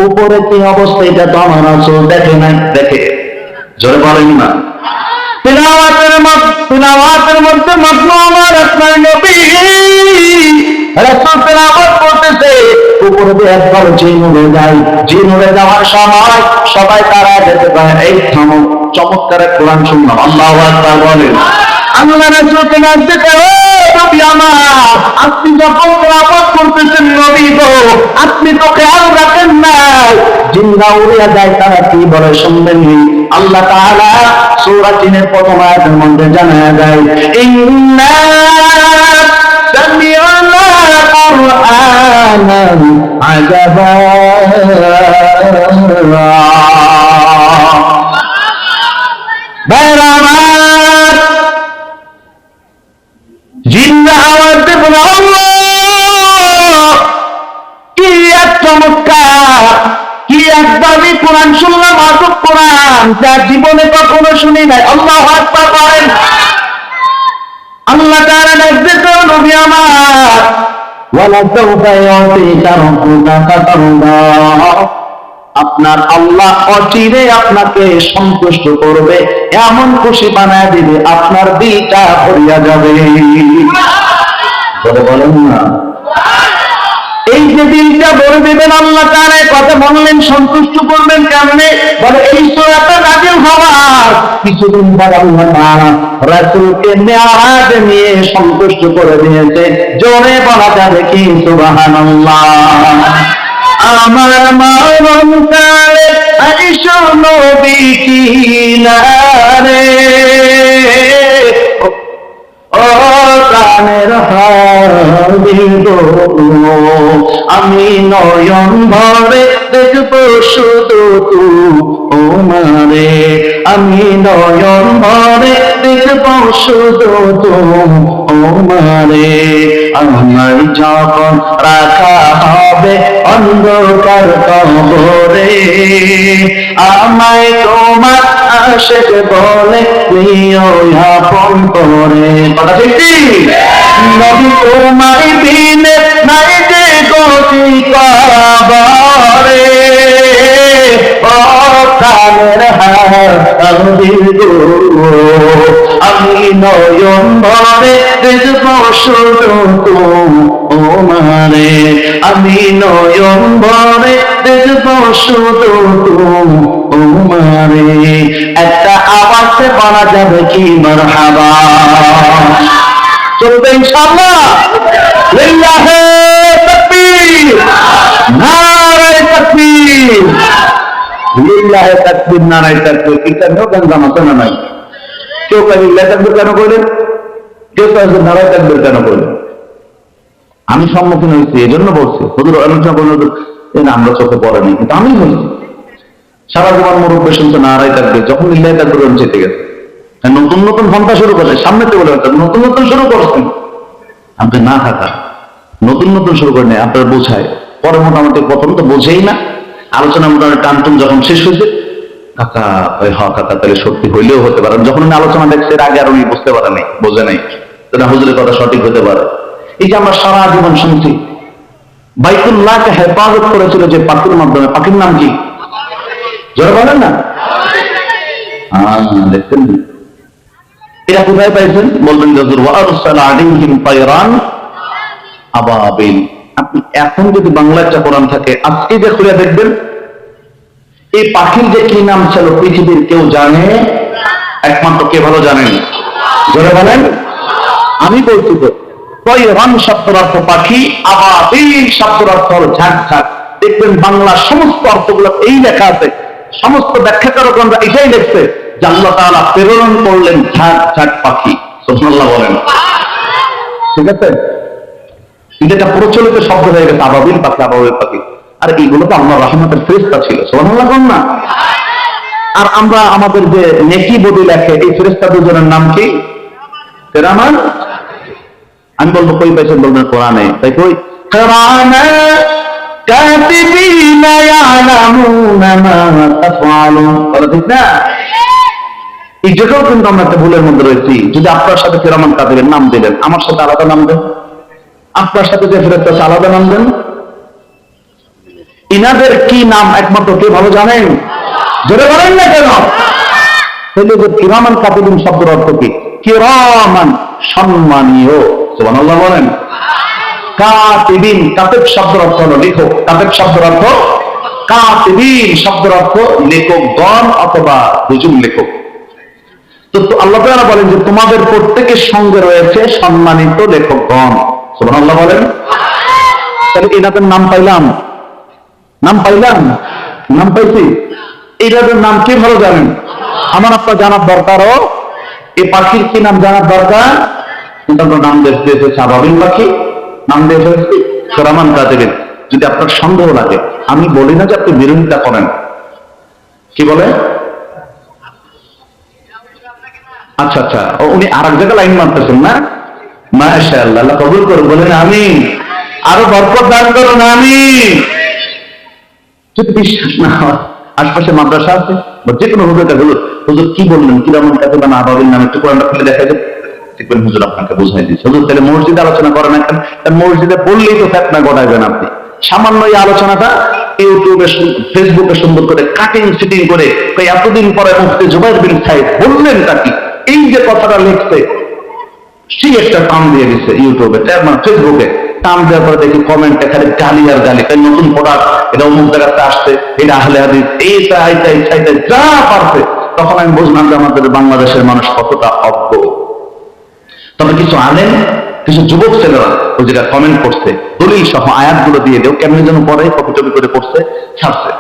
উপরে কি অবস্থা এটা তো আমার রাসূল দেখে নাই, দেখে, জোরে বলেন না। তিলাওয়াতের মধ্যে মগ্ন আমার আপনার নবী, রাসূল তিলাওয়াত করতেছে, উপরে দিয়ে একবার জিন উড়ে যায়, জিন উড়ে যাওয়ার সময় সবাই তারা যেতে পারে, এই থামো, চমৎকার কোরআন শুনলাম। আল্লাহু আকবার বলেন। আল্লাহ রাসূলকে ডাকতে কয়, নবী আমার, আপনি যখন তিলাওয়াত করতেছেন নবী গো, আপনি তো খেয়াল রাখেন না, জিন্না উড়ে যায়, তারা কি বলে শুনবেন? আল্লাহ তাআলা সূরা জিনের প্রথম আয়াতের মধ্যে জানায়া যায়, ইন্না সামি'না কুরআনান আজাবা। কোরআন শুনলাম, আজব কোরআন, যা জীবনে কখনো শুনি নাই। আল্লাহু আকবার বলেন। আল্লাহ তাআলা দেখতে নবী আমার, ওয়ালা সাউফা ইউতিকা রাব্বুকা ফাতারদা, আপনার আল্লাহ অচিরে আপনাকে সন্তুষ্ট করবে, এমন খুশি বানায় দিবে, আপনার দিলটা ভরিয়া যাবে। বলেন না, এই যে দিলটা ভরে দিবেন আল্লাহ তাআলা কথা বললেন, সন্তুষ্ট করবেন কেমনে? বলে এই সূরাটা নাযিল হওয়ার কিছুদিন পর আল্লাহ তাআলা রাসূলকে মেরাজ নিয়ে সন্তুষ্ট করে দিয়েছে। জোরে বলা যাবে কি সুবহানাল্লাহ। আমার মরণ কালে আইসো নবী কিনারে, ও প্রাণের হাবিব, আমি নয়ন ভরে দেখব শুধু তোমারে, আমি নয়ন ভরে দেখব শুধু তোমারে। আমায় যখন রাখা হবে অন্ধকার কবরে, আমায় তোমার আশিক বলে নিও আপন করে। কথা ঠিক কি? নবী তোমায় বিনে নাই যে গতি কবরে, ও প্রাণের হাবিব, আমি নয়ন ভরে দেখব শুধু তোমারে, আমি নয়ন ভরে দেখব শুধু তোমারে। একটা আওয়াজে বলা যাবে কি মারহাবা? চলবে ইনশাআল্লাহ। লিল্লাহি তাকবীর, নারায়ে তাকবীর, লিল্লাহি তাকবীর, নারায়ে তাকবীর। এটা নিয়েও গান জানাতে না নাই। কেউ কে লিল্লাহি তাকবীর কেন বলেন, কেউ কে নারায়ে তাকবীর কেন বলেন? আমি সম্মুখীন হয়েছি, এজন্য বলছি। হুজুর আলোচনা করলেন, আমরা চোখে পড়েনি, কিন্তু আমি বলছি সারা জীবন মুরব্বী শুনছে নারায়ে তাকবীর, যখন লিল্লাহি তাকবীর চেতে গেছে। নতুন নতুন ঘন্টা শুরু করছে, সামনে তো বলে নতুন নতুন শুরু করছেন, আপনি না থাকা নতুন নতুন শুরু করেন, আপনার বোঝায় পরে মোটামুটি প্রথম তো বোঝেই না, আলোচনা মোটামুটি টানটুন যখন শেষ হয়েছে, কাকা কাকা তাহলে সত্যি হইলেও হতে পারে। যখন আমি আলোচনা দেখছি এর আগে আর উনি বুঝতে পারে নাই, বোঝে নাই, তাহলে হুজুরের কথা সঠিক হতে পারে। এই যে আমরা সারা জীবন শুনছি বাইতুল্লাহকে হেফাজত করেছিল যে পাখির মাধ্যমে, পাখির নাম কি জোরে বলেন না? দেখছেন এরা কোথায় পাইছেন? বলবেন হুজুর ওয়া আরসালা আলাইহিম তায়রান আবাবিল। আপনি এখন যদি বাংলাটা কোরআন থাকে, আজকে যে খুলে দেখবেন এই পাখির যে কি নাম ছিল পৃথিবীর কেউ জানে? একমাত্র কে ভালো জানেন? জোরে বলেন। আমি বলছি তো, তায়রান শব্দের অর্থ পাখি, আবাবিল শব্দের অর্থ ঝাঁক ঝাঁক। দেখবেন বাংলা সমস্ত অর্থগুলো এই লেখা আছে, সমস্ত ব্যাখ্যাকারকরা এটাই লিখছে যে আল্লাহ তাআলা প্রেরণ করলেন ঝাঁক ঝাঁক পাখি। সুবহানাল্লাহ বলেন। ঠিক আছে, এটা প্রচলিত শব্দ হয়ে গেছে, আবাবিল পাখি, আবাবিল পাখি। আর এইগুলো তো আল্লাহর রহমতের ফেরেশতা ছিল। সুবহানাল্লাহ বলেন না? আর আমরা আমাদের যে নেকি বডি লেখে এই ফেরেশতা দুজনের নাম কি? কিরামান। আমি বলবো কই পাইছেন? বলবেন কোরআনে। তাই কই কিরামা কাতিবিনা ইয়ালামুনা মা তাফআলুন। বলা ঠিক না? এই জায়গাও কিন্তু আমরা একটা ভুলের মধ্যে রয়েছি। যদি আপনার সাথে কিরামান কাতিবের নাম দিলেন, আমার সাথে আলাদা নাম দেন, আপনার সাথে যে ফেরেশতা আলাদা নাম দেন, ইনাদের কি নাম একমাত্র কে ভালো জানেন? জোরে বলেন না কেন? তাহলে যে কিরামান কাতিবিন শব্দের অর্থ কি? কিরামান সম্মানীয়। সুবহানাল্লাহ বলেন। কাতিবিন, কাতিব শব্দের অর্থ হলো লেখক, কাতিব শব্দের অর্থ, কাতিবিন শব্দের অর্থ লেখকগণ অথবা দুজন লেখক। তো আল্লাহ তাআলা বলেন যে তোমাদের প্রত্যেকের সঙ্গে রয়েছে সম্মানিত লেখকগণ। সুবহানাল্লাহ বলেন। তাহলে এনাদের নাম পাইলাম, নাম পাইলাম, নাম পাইছি। এনাদের নাম কে ভালো জানেন? আমার আপনার জানার দরকারও। এই পাখির কি নাম জানার দরকার? নাম দিয়েছে আবাবিল পাখি, নাম দিয়েছে কিরামান কাতিবিন। যদি আপনার সন্দেহ লাগে, আমি বলি না যে আপনি বিরোধিতা করেন, কি বলে? আচ্ছা আচ্ছা, উনি আর এক জায়গায় লাইন মারতেছেন না? মাশাআল্লাহ, আল্লাহ কবুল করুন, বলেন আমিন। আরো বরকত দান করুন, আমিন। যদি বিশ্বাস না হয় আশপাশে মাদ্রাসা আছে বা যে কোনো হুজুর কাছে হুজুর কি বললেন কিরামুল কাতিব না আবাবিল নামে একটু কোরআনটা খুলে দেখা যায়, দেখবেন হুজুর আপনাকে বুঝাই দিচ্ছে। হুজুর তাহলে মসজিদে আলোচনা করেন একটা, মসজিদে বললেই তো ফেতনা ঘটাবেন আপনি। সামান্য এই আলোচনাটা ইউটিউবে ফেসবুকে সুন্দর করে কাটিং সিটিং করে এতদিন পরে মুফতি জুবাইর বিন সাইদ বললেন কি এই যে কথাটা লিখছে সেই একটা টান দিয়ে দিচ্ছে ইউটিউবে ফেসবুকে। টান দেওয়ার পরে দেখি কমেন্টে খালি গালি আর গালি, নতুন প্রোডাক্ট, এটা অমুক জায়গাতে আসছে, এটা আহলে হাদিস, এইটা এইটা এইটা যা পারছে। তখন আমি বুঝলাম যে আমাদের বাংলাদেশের মানুষ কতটা অজ্ঞ। তবে কিছু আলেম, কিছু যুবক ছেলেরা ওই জায়গায় কমেন্ট করছে, দলিল সহ আয়াতগুলো দিয়ে দেও কেমনি যেন পরে কপি টপি করে করছে, ছাড়ছে।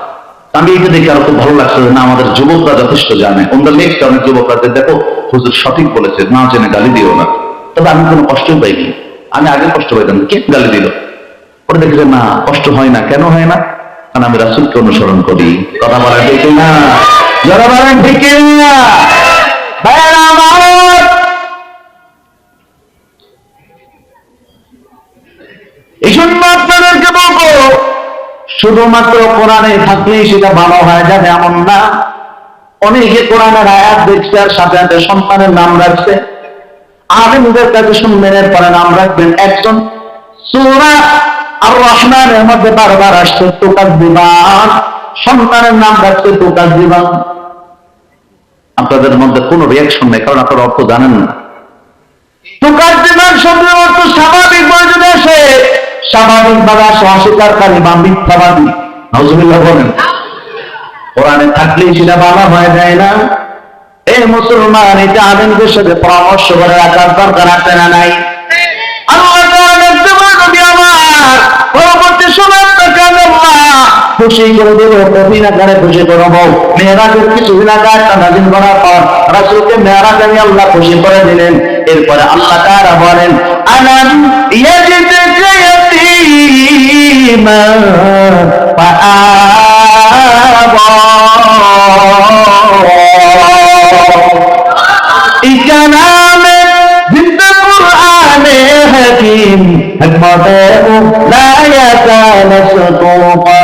আমি এটা দেখে আরো খুব ভালো লাগছে না আমাদের যুবকরা যথেষ্ট জানে। ওরা লিখছে অনেক যুবকরা যে দেখো হুজুর সঠিক বলেছে, না জেনে গালি দিও না। তবে আমি কোনো কষ্টই পাইনি, আমি আগে কষ্ট পাইতাম, কে গালি দিল। পরে দেখি যে না, কষ্ট হয় না। কেন হয় না? কারণ আমি রাসূলকে অনুসরণ করি। কথা বলা ঠিক না? যারা বলেন ঠিক না? ভাইরা আমার, এই জন্য আপনাদেরকে বলবো শুধুমাত্র কোরআনে থাকলেই সেটা ভালো হয়ে যাবে এমন না। অনেকে কোরআনের আয়াত দেখছে আর সাথে সাথে সন্তানের নাম রাখছে। আলেমদের কাছে শুনবেন, এরপরে নাম রাখবেন। একজন সূরা আর রহমানের মধ্যে বারবার আসছে তুকাজ্জিবান, সন্তানের নাম রাখছে তুকাজ্জিবান। আপনাদের মধ্যে কোনো রিয়াকশন নেই, কারণ আপনারা অর্থ জানেন না। তুকাজ্জিবান শব্দের অর্থ স্বাভাবিক প্রয়োজনে আসে, স্বাভাবিকভাবে আসে অস্বীকারী বা মিথ্যাবাদী। নাউজুবিল্লাহ বলেন। কোরআনে থাকলেই সেটা বাবা হয়ে যায় না। এই মুসলমান, এটা আলেমদের সাথে পরামর্শ করে রাখার দরকার আছে না নাই? আল্লাহ তাআলা দেখতে পারেন নবী আমার পরবর্তী সময় তাকে আল্লাহ খুশি করে দেব, কঠিন আকারে খুশি করব। মেরাজের কিছুদিন আগে একটা নাযিল করার পর রাসূলকে মেরাজ আমি আল্লাহ খুশি করে দিলেন। এরপরে আল্লাহ তাআলা বলেন আলাম ইয়াজিদকা ইয়াতীমান ফাআবা, ইকানামে জিন্দা কুরআনে হাকিম হিকমতে লা ইয়াতানাসতু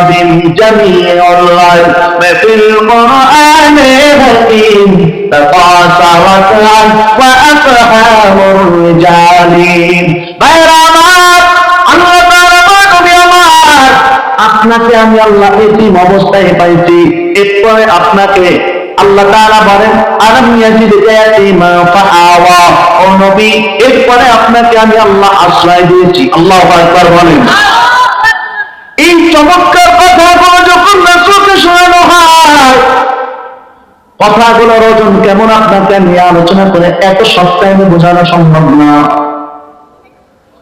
বিল জামিউল ফিল কুরআনে হাকিম তাকাসারাত ওয়া আফহামুর রিজালিন। ভাইরা আমার, আল্লাহ তাআলা নবী আমার, আপনাকে আমি আল্লাহ এতিম অবস্থায় পাইছি। এরপরে আপনাকে আল্লাহ তাআলা বলেন আলাম ইয়াজিদকা ইয়াতীমা ফাআওয়া, ও নবী এরপরে আপনাকে আমি আল্লাহ আশ্রয় দিয়েছি। আল্লাহু আকবার বলেন। এই চমৎকার কথাগুলো যখন রাসূলকে শোনানো হয়, কথাগুলোর ওজন কেমন আপনাকে নিয়ে আলোচনা করে এত সস্তায় বোঝানো সম্ভব না।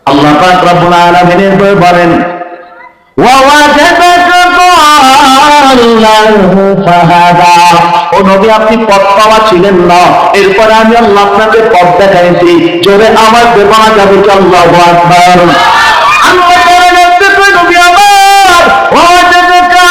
আল্লাহ পাক রব্বুল আলামিন এরপরে বলেন ওয়াওয়াজাদাকা যাল্লাহু ফাহাদা, ও নবী আপনি পথ পাওয়া ছিলেন না, এরপরে আমি আল্লাহ আপনাকে পথ দেখাইছি। জোরে আমার দেওয়া যাবে কি? আল্লাহু আকবার। আল্লাহ তাআলা বলতেছেন নবী আমার ওয়াওয়াজাদাকা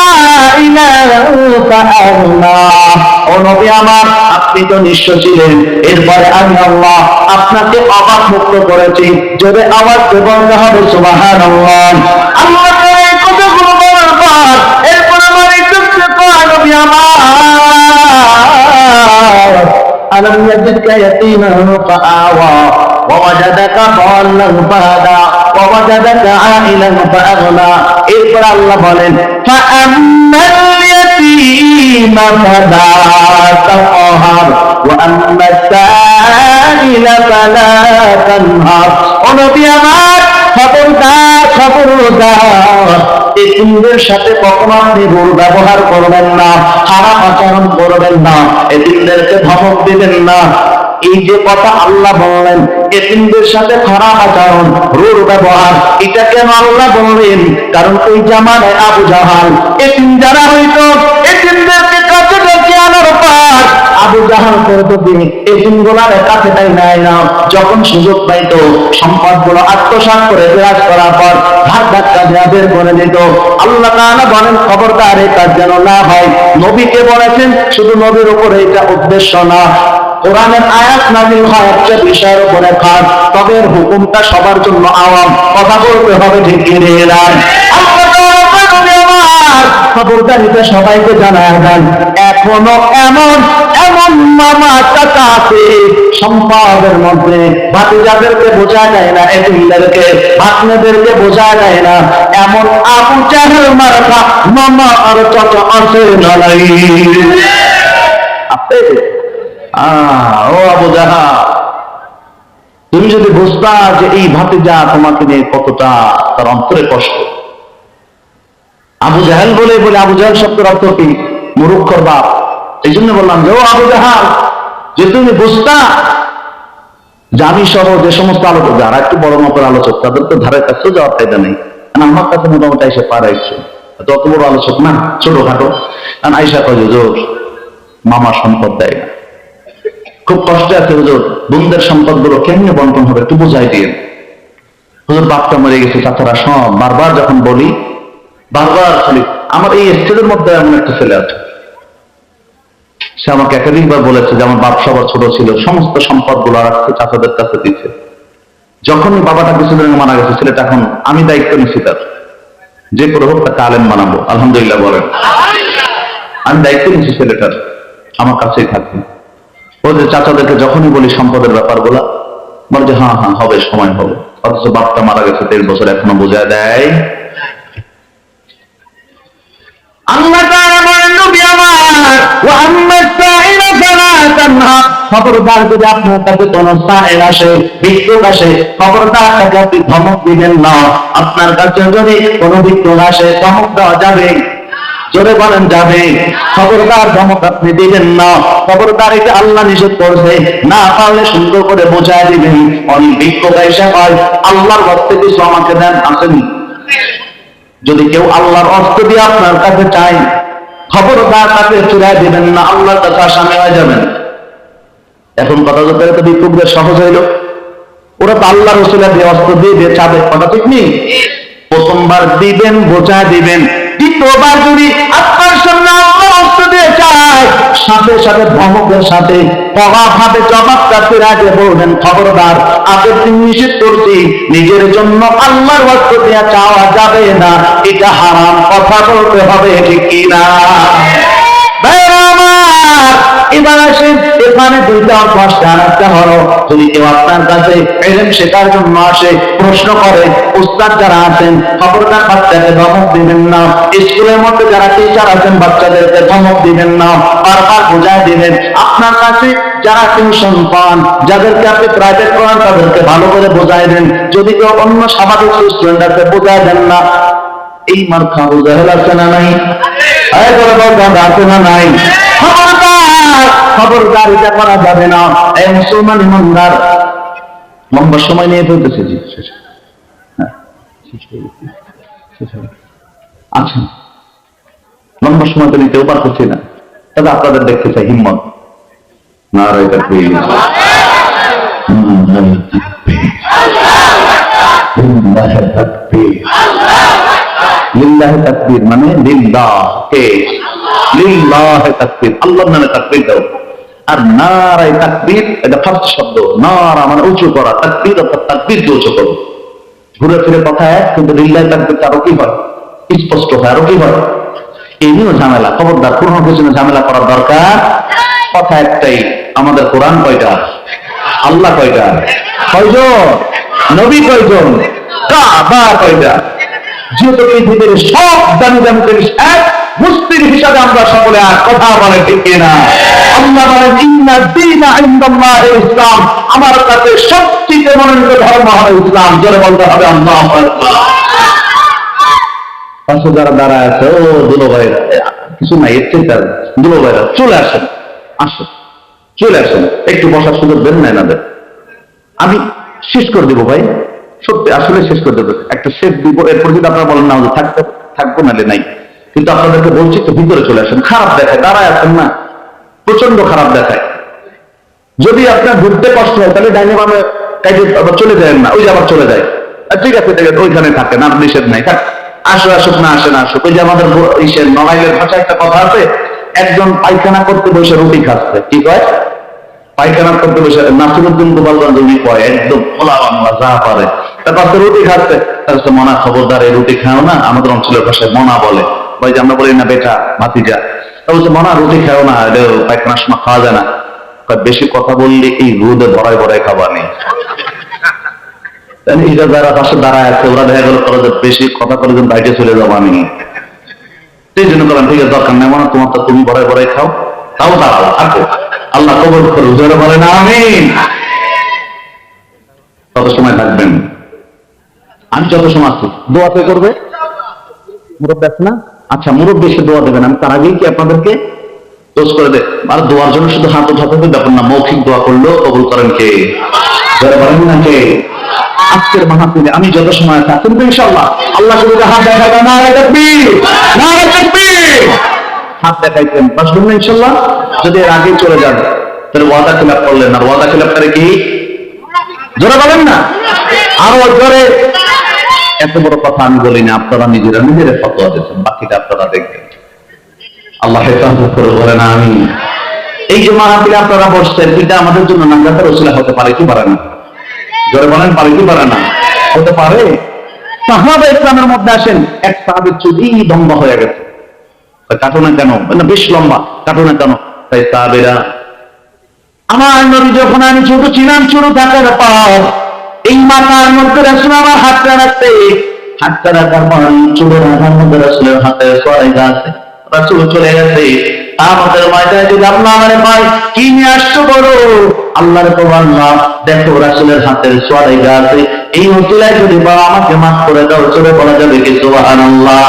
ইলাহু ফাআল্লাহ, ও নবী আমার আপনি তো নিঃস্ব ছিলেন, এরপরে আমি আল্লাহ আপনাকে অবাক মুক্ত করেছি। জোরে আওয়াজ বলতে হবে সুবহানাল্লাহ। আল্লাহ এই কথাগুলো বলার পর এরপর আমার একটু নবী আমার আলাম ইয়াজিদকা ইয়াতীমান ফাআওয়া ওয়াওয়াজাদাকা দাল্লান ফাহাদা ওয়াওয়াজাদাকা আইলান ফাআগনা। এরপর আল্লাহ বলেন ফাআম্মাল ইয়াতীমা ফালা তাকহার ওয়া আম্মাস সাইলা ফালা তানহার। ও নবী আমার খবরদার, খবরদার, এতিমদের সাথে কখনো আপনি রূঢ় ব্যবহার করবেন না, খারাপ আচরণ করবেন না, এতিমদেরকে ধমক দিবেন না। এই যে কথা আল্লাহ বললেন এতিমদের সাথে খারাপ আচরণ, রূঢ় ব্যবহার, এটা কেন আল্লাহ বললেন? কারণ ওই জামানায় আবু জাহাল এতিম যারা হইতো, এতিমদেরকে কাছে ডেকে আনার পর আবু জাহাল করতো কি এতিমগুলার কাছে তাই নেয় না, যখন সুযোগ পাইতো সম্পদগুলো আত্মসাৎ করে বিরাজ করার পর ভাগ ধাক্কা দেওয়া বের করে দিত। আল্লাহ তাআলা বলেন খবরদার এই কাজ যেন না হয়। নবীকে বলেছেন, শুধু নবীর উপরে এটা উদ্দেশ্য না, কোরআনের আয়াত নাযিল হয় একটা বিষয়ের উপরে খাস, তবে এর হুকুমটা সবার জন্য আওয়াম। কথা বলতে হবে ঠিক কি না? আল্লাহ তাআলা নবী আমার খবরদারিটা সবাইকে জানায় দেন। এখনো এমন এমন মামা চাচা আছে সম্পদের মধ্যে ভাতিজাদেরকে বোঝা যায় না, এতিমদেরকে ভাগ্নেদেরকে বোঝা যায় না, এমন আবু জাহেল মার্কা মামা আর চাচা আছে না নাই? আছে। ও আবু জাহাল, তুমি যদি বুঝতা যে এই ভাতিজা তোমাকে নিয়ে কতটা তার অন্তরে কষ্ট। আবু জাহেল বলে আবু জাহেল শব্দের অর্থ কি? মূর্খর বাপ। এই জন্য বললাম যে ও আবু জাহাল, যে তুমি বুঝতা যে আমি সহ যে সমস্ত আলোচক, যারা একটু বড় মাপের আলোচক তাদের তো ধারে কাছেও যাওয়ার ফায়দা নেই, আমার কাছে মোটামুটি এসে পারে অত বড় আলোচক না, ছোটখাটো। কারণ আইসা কয় হুজুর মামা সম্পদ দেয় না, খুব কষ্টে আছে হুজুর, বোনদের সম্পদ গুলো কেমনে বন্টন হবে একটু বুঝাই দিয়ে। হুজুর বাপটা মরে গেছে, চাচারা সব বারবার যখন বলি, বারবার খালি আমার এই স্টেজের মধ্যে এমন একটা ছেলে আছে, সে আমাকে একাধিকবার বলেছে যে আমার বাপ সবার ছোট ছিল, সমস্ত সম্পদ গুলো রাখছে চাচাদের কাছে দিচ্ছে। যখনই বাবাটা কিছুদিন আগে মারা গেছে, ছেলেটা এখন আমি দায়িত্ব নিচ্ছি তার, যে করে হোক তাকে আলেম বানাবো, আলহামদুলিল্লাহ বলেন। আমি দায়িত্ব নিচ্ছি ছেলেটার, আমার কাছেই থাকবে। ও যে চাচাদেরকে যখনই বলি সম্পদের ব্যাপার গুলা, বলে যে হ্যাঁ হ্যাঁ হবে, সময় হবে। অথচ বাপটা মারা গেছে 1.5 বছর, এখনো বোঝায় দেয়। আল্লাহ তাআলা বলেন নবী আমার, ওয়া আম্মা সাইলা ফালা তানহা, খবরদার যদি আপনার কাছে কোনো সাইল আসে, ভিক্ষুক আসে, খবরদার তাকে আপনি ধমক দিবেন না। আপনার কাছে যদি কোনো ভিক্ষুক আসে ধমক দেওয়া যাবে? জোরে বলেন যাবে? খবরদার ধমক আপনি দিবেন না। খবরদার এটা আল্লাহ নিষেধ করছে, না পারলে সুন্দর করে বোঝায় দিবেন। অনেক ভিক্ষুক এসে হয় আল্লাহর হস্তে কিছু আমাকে দেন, আসেনি? যদি কেউ আল্লাহর অস্ত্র দিয়ে আপনার কাছে চায়, খবরদার তাকে চুরাই দিবেন না, আল্লাহর কাছে আসামি হয়ে যাবেন। এখন কথা বলতে তো ভিক্ষুকদের সহজ হইল, ওরা তো আল্লাহ রসুলের দিয়ে অস্ত্র দিয়ে চাবে, কথা ঠিক নেই? প্রথমবার দিবেন, বোঝা দিবেন, দ্বিতীয়বার যদি আপনার সামনে আল্লাহ অস্ত্র দিয়ে চায়, সাথে সাথে ধমকের সাথে ভাবে জবাবটা ফিরে দিয়ে বলবেন, খবরদার আগের দিন নিষেধ করছি, নিজের জন্য আল্লাহর অস্ত্র দিয়ে চাওয়া যাবে না, এটা হারাম, কথা বলতে হবে, ঠিক কিনা? এবার আসেন, এখানে দুইটা অভ্যাস জানাতে হলো। যদি কেউ আপনার কাছে ইলম শেখার জন্য আসে, প্রশ্ন করে, উস্তাদ যারা আছেন খবরদার বাচ্চাকে ধমক দিবেন না। স্কুলের মধ্যে যারা টিচার আছেন বাচ্চাদেরকে ধমক দিবেন না, বারবার বোঝায় দিবেন। আপনার কাছে যারা টিউশন পান, যাদেরকে আপনি প্রাইভেট পড়ান, তাদেরকে ভালো করে বোঝায় দেন। যদি কেউ অন্য স্বাভাবিক স্টুডেন্ট আছে বোঝায় দেন না। এই মার্কা আবু জাহেল আছে না নাই? আছে না নাই? খবরদার এটা করা যাবে না। এই মুসলমান ইমানদার, লম্বা সময় নিয়ে ফেলতেছে। জি আচ্ছা, লম্বা সময় তো নিতেও পারতেছি না, তবে আপনাদের দেখতে চাই হিম্মত। নারায়ে তাকবীর, লিল্লাহি তাকবীর, লিল্লাহি তাকবীর মানে লিল্লাহকে, লিল্লাহি তাকবীর, আল্লাহর নামে তাকবীর দাও। আর নারায়ে তাকবীর এটা ফার্স্ট শব্দ, নারা মানে উঁচু করা, তাকবীর অর্থাৎ তাকবীরকে উঁচু করো। ঘুরে ফিরে কথা এক, কিন্তু লিল্লাহি তাকবীর আরো কি হয়, স্পষ্ট হয়, আরো কি হয়। এই নিয়েও ঝামেলা, খবরদার কোনো কিছু ঝামেলা করার দরকার। কথা একটাই, আমাদের কোরআন কয়টা, আল্লাহ কয়টা, কয়জন, নবী কয়জন, কাবা কয়টা। যেহেতু পৃথিবীর সব দামি দামি জিনিস এক, মুসলিম হিসাবে আমরা সকলে আর কথা বলে ঠিক কিনা? আল্লাহ বলেন ইন্না দীনা ইনদাল্লাহিল ইসলাম, আমার কাছে সবচেয়ে মনোনীত ধর্ম হলো ইসলাম। জোরে বলতে হবে আল্লাহু আকবার। পাশে যারা দাঁড়ায় আছে, ও দুলো ভাইরা, কিছু নাই, এর চেয়ে দুলো ভাইরা চলে আসেন, আসেন, চলে আসেন, একটু বসার সুযোগ দেন না এনাদের। আমি শেষ করে দেবো ভাই, সত্যি আসলে শেষ করে দেবো, একটা শেষ দিব। এরপর যদি আপনারা বলেন না থাকতে থাকবো, নালে নাই, কিন্তু আপনাদেরকে বলছি তো ভিতরে চলে আসেন। খারাপ দেখায়, দাঁড়ায় আছেন না, প্রচন্ড খারাপ দেখায়। যদি আপনার ঘুরতে কষ্ট হয় তাহলে ডাইনে বামে কাইতে আবার চলে যায় না, ওই যে আবার চলে যায়। ঠিক আছে, ওইখানে থাকেন, আর নিষেধ নাই, আসো আসুক না আসে না আসুক। ওই যে আমাদের নড়াইলের ভাষায় একটা কথা আছে, একজন পায়খানা করতে বসে রুটি খাচ্ছে, কি কয়? পায়খানা করতে বসে নাসিরুদ্দিন গোপালগঞ্জ উনি কয়, একদম খোলা বাংলা যা পারে, তার পাশে রুটি খাচ্ছে, তার মনা খবরদার এই রুটি খাও না, আমাদের অঞ্চলের ভাষায় মনা বলে। ওই যে আমরা বলি না বেটা ভাতিজা, তা বলছে মনা রুটি খাও না, এটা পায়খানার সময় খাওয়া যায় না। বেশি কথা বললে এই রোদে ভরায় ভরায় খাওয়া নেই। যারা পাশে দাঁড়ায় আছে ওরা দেখা গেল করে বেশি কথা করে বাইরে চলে যাবো আমি, সেই জন্য বললাম ঠিক আছে দরকার নেই, মনে তোমার তো তুমি ভরায় ভরায় খাও, তাও দাঁড়াও থাকো, আল্লাহ কবুল করুন, জোরে বলেন আমিন। তত সময় থাকবেন, আমি যত সময় আছি দোয়া কে করবে? মুরব্বী আছে না? আচ্ছা মুরব্বী এসে দোয়া দেবেন, আমি তার আগেই কি আপনাদেরকে দোষ করে দেয়। আর দোয়ার জন্য শুধু হাত উঠাতে ব্যাপার না, মৌখিক দোয়া করলেও কবুল করেন কে? যারা বলেন না কে? আজকের মাহফিলে আমি যত সময় আছি কিন্তু ইনশাআল্লাহ আল্লাহ শুধু হাত দেখাবেন, নারে তাকবীর, নারে তাকবীর, হাত দেখাইতেন বাসবেন না ইনশাআল্লাহ। যদি এর আগে চলে যান তাহলে ওয়াদা খিলাফ করলেন, আর ওয়াদা খিলাফ করে কি? জোরে বলেন না, আরো জোরে। এত বড় কথা আমি বলি না, আপনারা নিজেরা নিজেরা ফতোয়া দিচ্ছেন, বাকিটা আপনারা দেখবেন। আল্লাহ হেফাজত করে বলেন আমি। এই যে মাহফিলে আপনারা বসছেন এটা আমাদের জন্য নাজাতের ওসিলা হতে পারে কি পারে না? জোরে বলেন পারে কি পারে না? হতে পারে। সাহাবা ইসলামের মধ্যে আসেন, এক সাহাবীর চুলই লম্বা হয়ে গেছে, কাটো না কেন? বেশ লম্বা, কাটো না কেন? তাই সাহাবীরা, আমার নবী যখন আমি ছোট ছিলাম, ছোট থাকার পর এই মাথার মধ্যে রাসূল আমার হাতটা রাখতে, হাতটা রাখার পর চুলের মাথার মধ্যে রাসূলের হাতে সরাইয়া আছে, রাসূল চলে গেছে। আমাদের ময়দানে যদি আল্লাহ আমারে পায় কি নিয়ে আসছো বড়, আল্লাহর আল্লাহ দেখো রাসূলের হাতের সরাইয়া আছে, এই উসিলায় যদি বাবা আমাকে মাফ করে দাও, চলে বলা যাবে কি সুবহানাল্লাহ।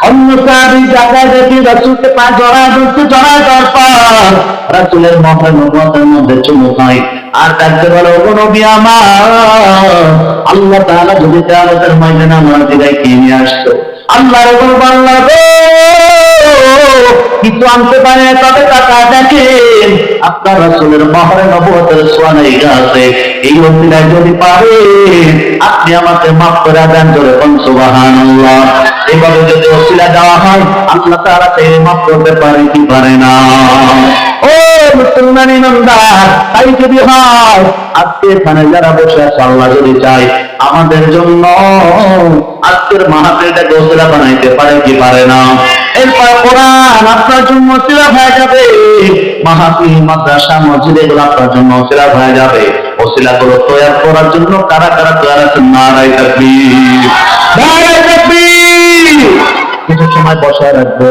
অন্য সাহাবী জায়গায় দেখি রাসূলকে পা জড়ায় ধরতে, জড়ায় দেওয়ার পর রাসূলের মাথার মধ্যে চুমু খায় আর ডাকতে বলে, ও নবী আমার, আল্লাহ তাআলা যদি কিয়ামতের ময়দানে আমার দিকে কি নিয়ে আসতো, আল্লাহর বান্দা গো কিছু আনতে পারে, তবে টাকা দেখেন আপনার রাসূলের মাহরে নবুয়তের সোয়ানাই আছে, এই উসিলায় যদি পারে আপনি আমাকে মাফ করে দেন, জোরে বলেন সুবহানাল্লাহ। এইভাবে যদি ওসিলা দেওয়া হয় আল্লাহ তাআলা তাকে মাফ করতে পারে কি পারে না? ও মুসলমান ইমানদার, তাই যদি হয় আজকে এখানে যারা বসে আছে আল্লাহ যদি চায় আমাদের জন্য আজকের মাহফিলটাকে ওসিলা বানাইতে পারে কি পারে না? এরপর কোরআন আপনার জন্য ওসিলা হয়ে যাবে, মাহফিল মাদ্রাসা মসজিদ এগুলো আপনার জন্য ওসিলা হয়ে যাবে। ওসিলাগুলো তৈরি করার জন্য কারা কারা তৈরি আছেন? নারায়ে তাকবীর, নারায়ে তাকবীর। কিছু সময় বসায় রাখবো,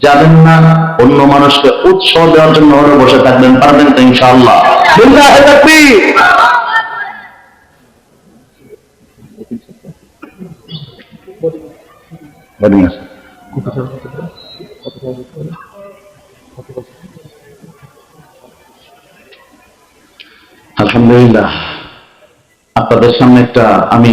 যাবেন না, অন্য মানুষকে উৎসাহ দেওয়ার জন্য ওরা বসে থাকবেন, পারবেন তো ইনশাআল্লাহ? নারায়ে তাকবীর। আলহামদুলিল্লাহ, আপনাদের সামনে একটা আমি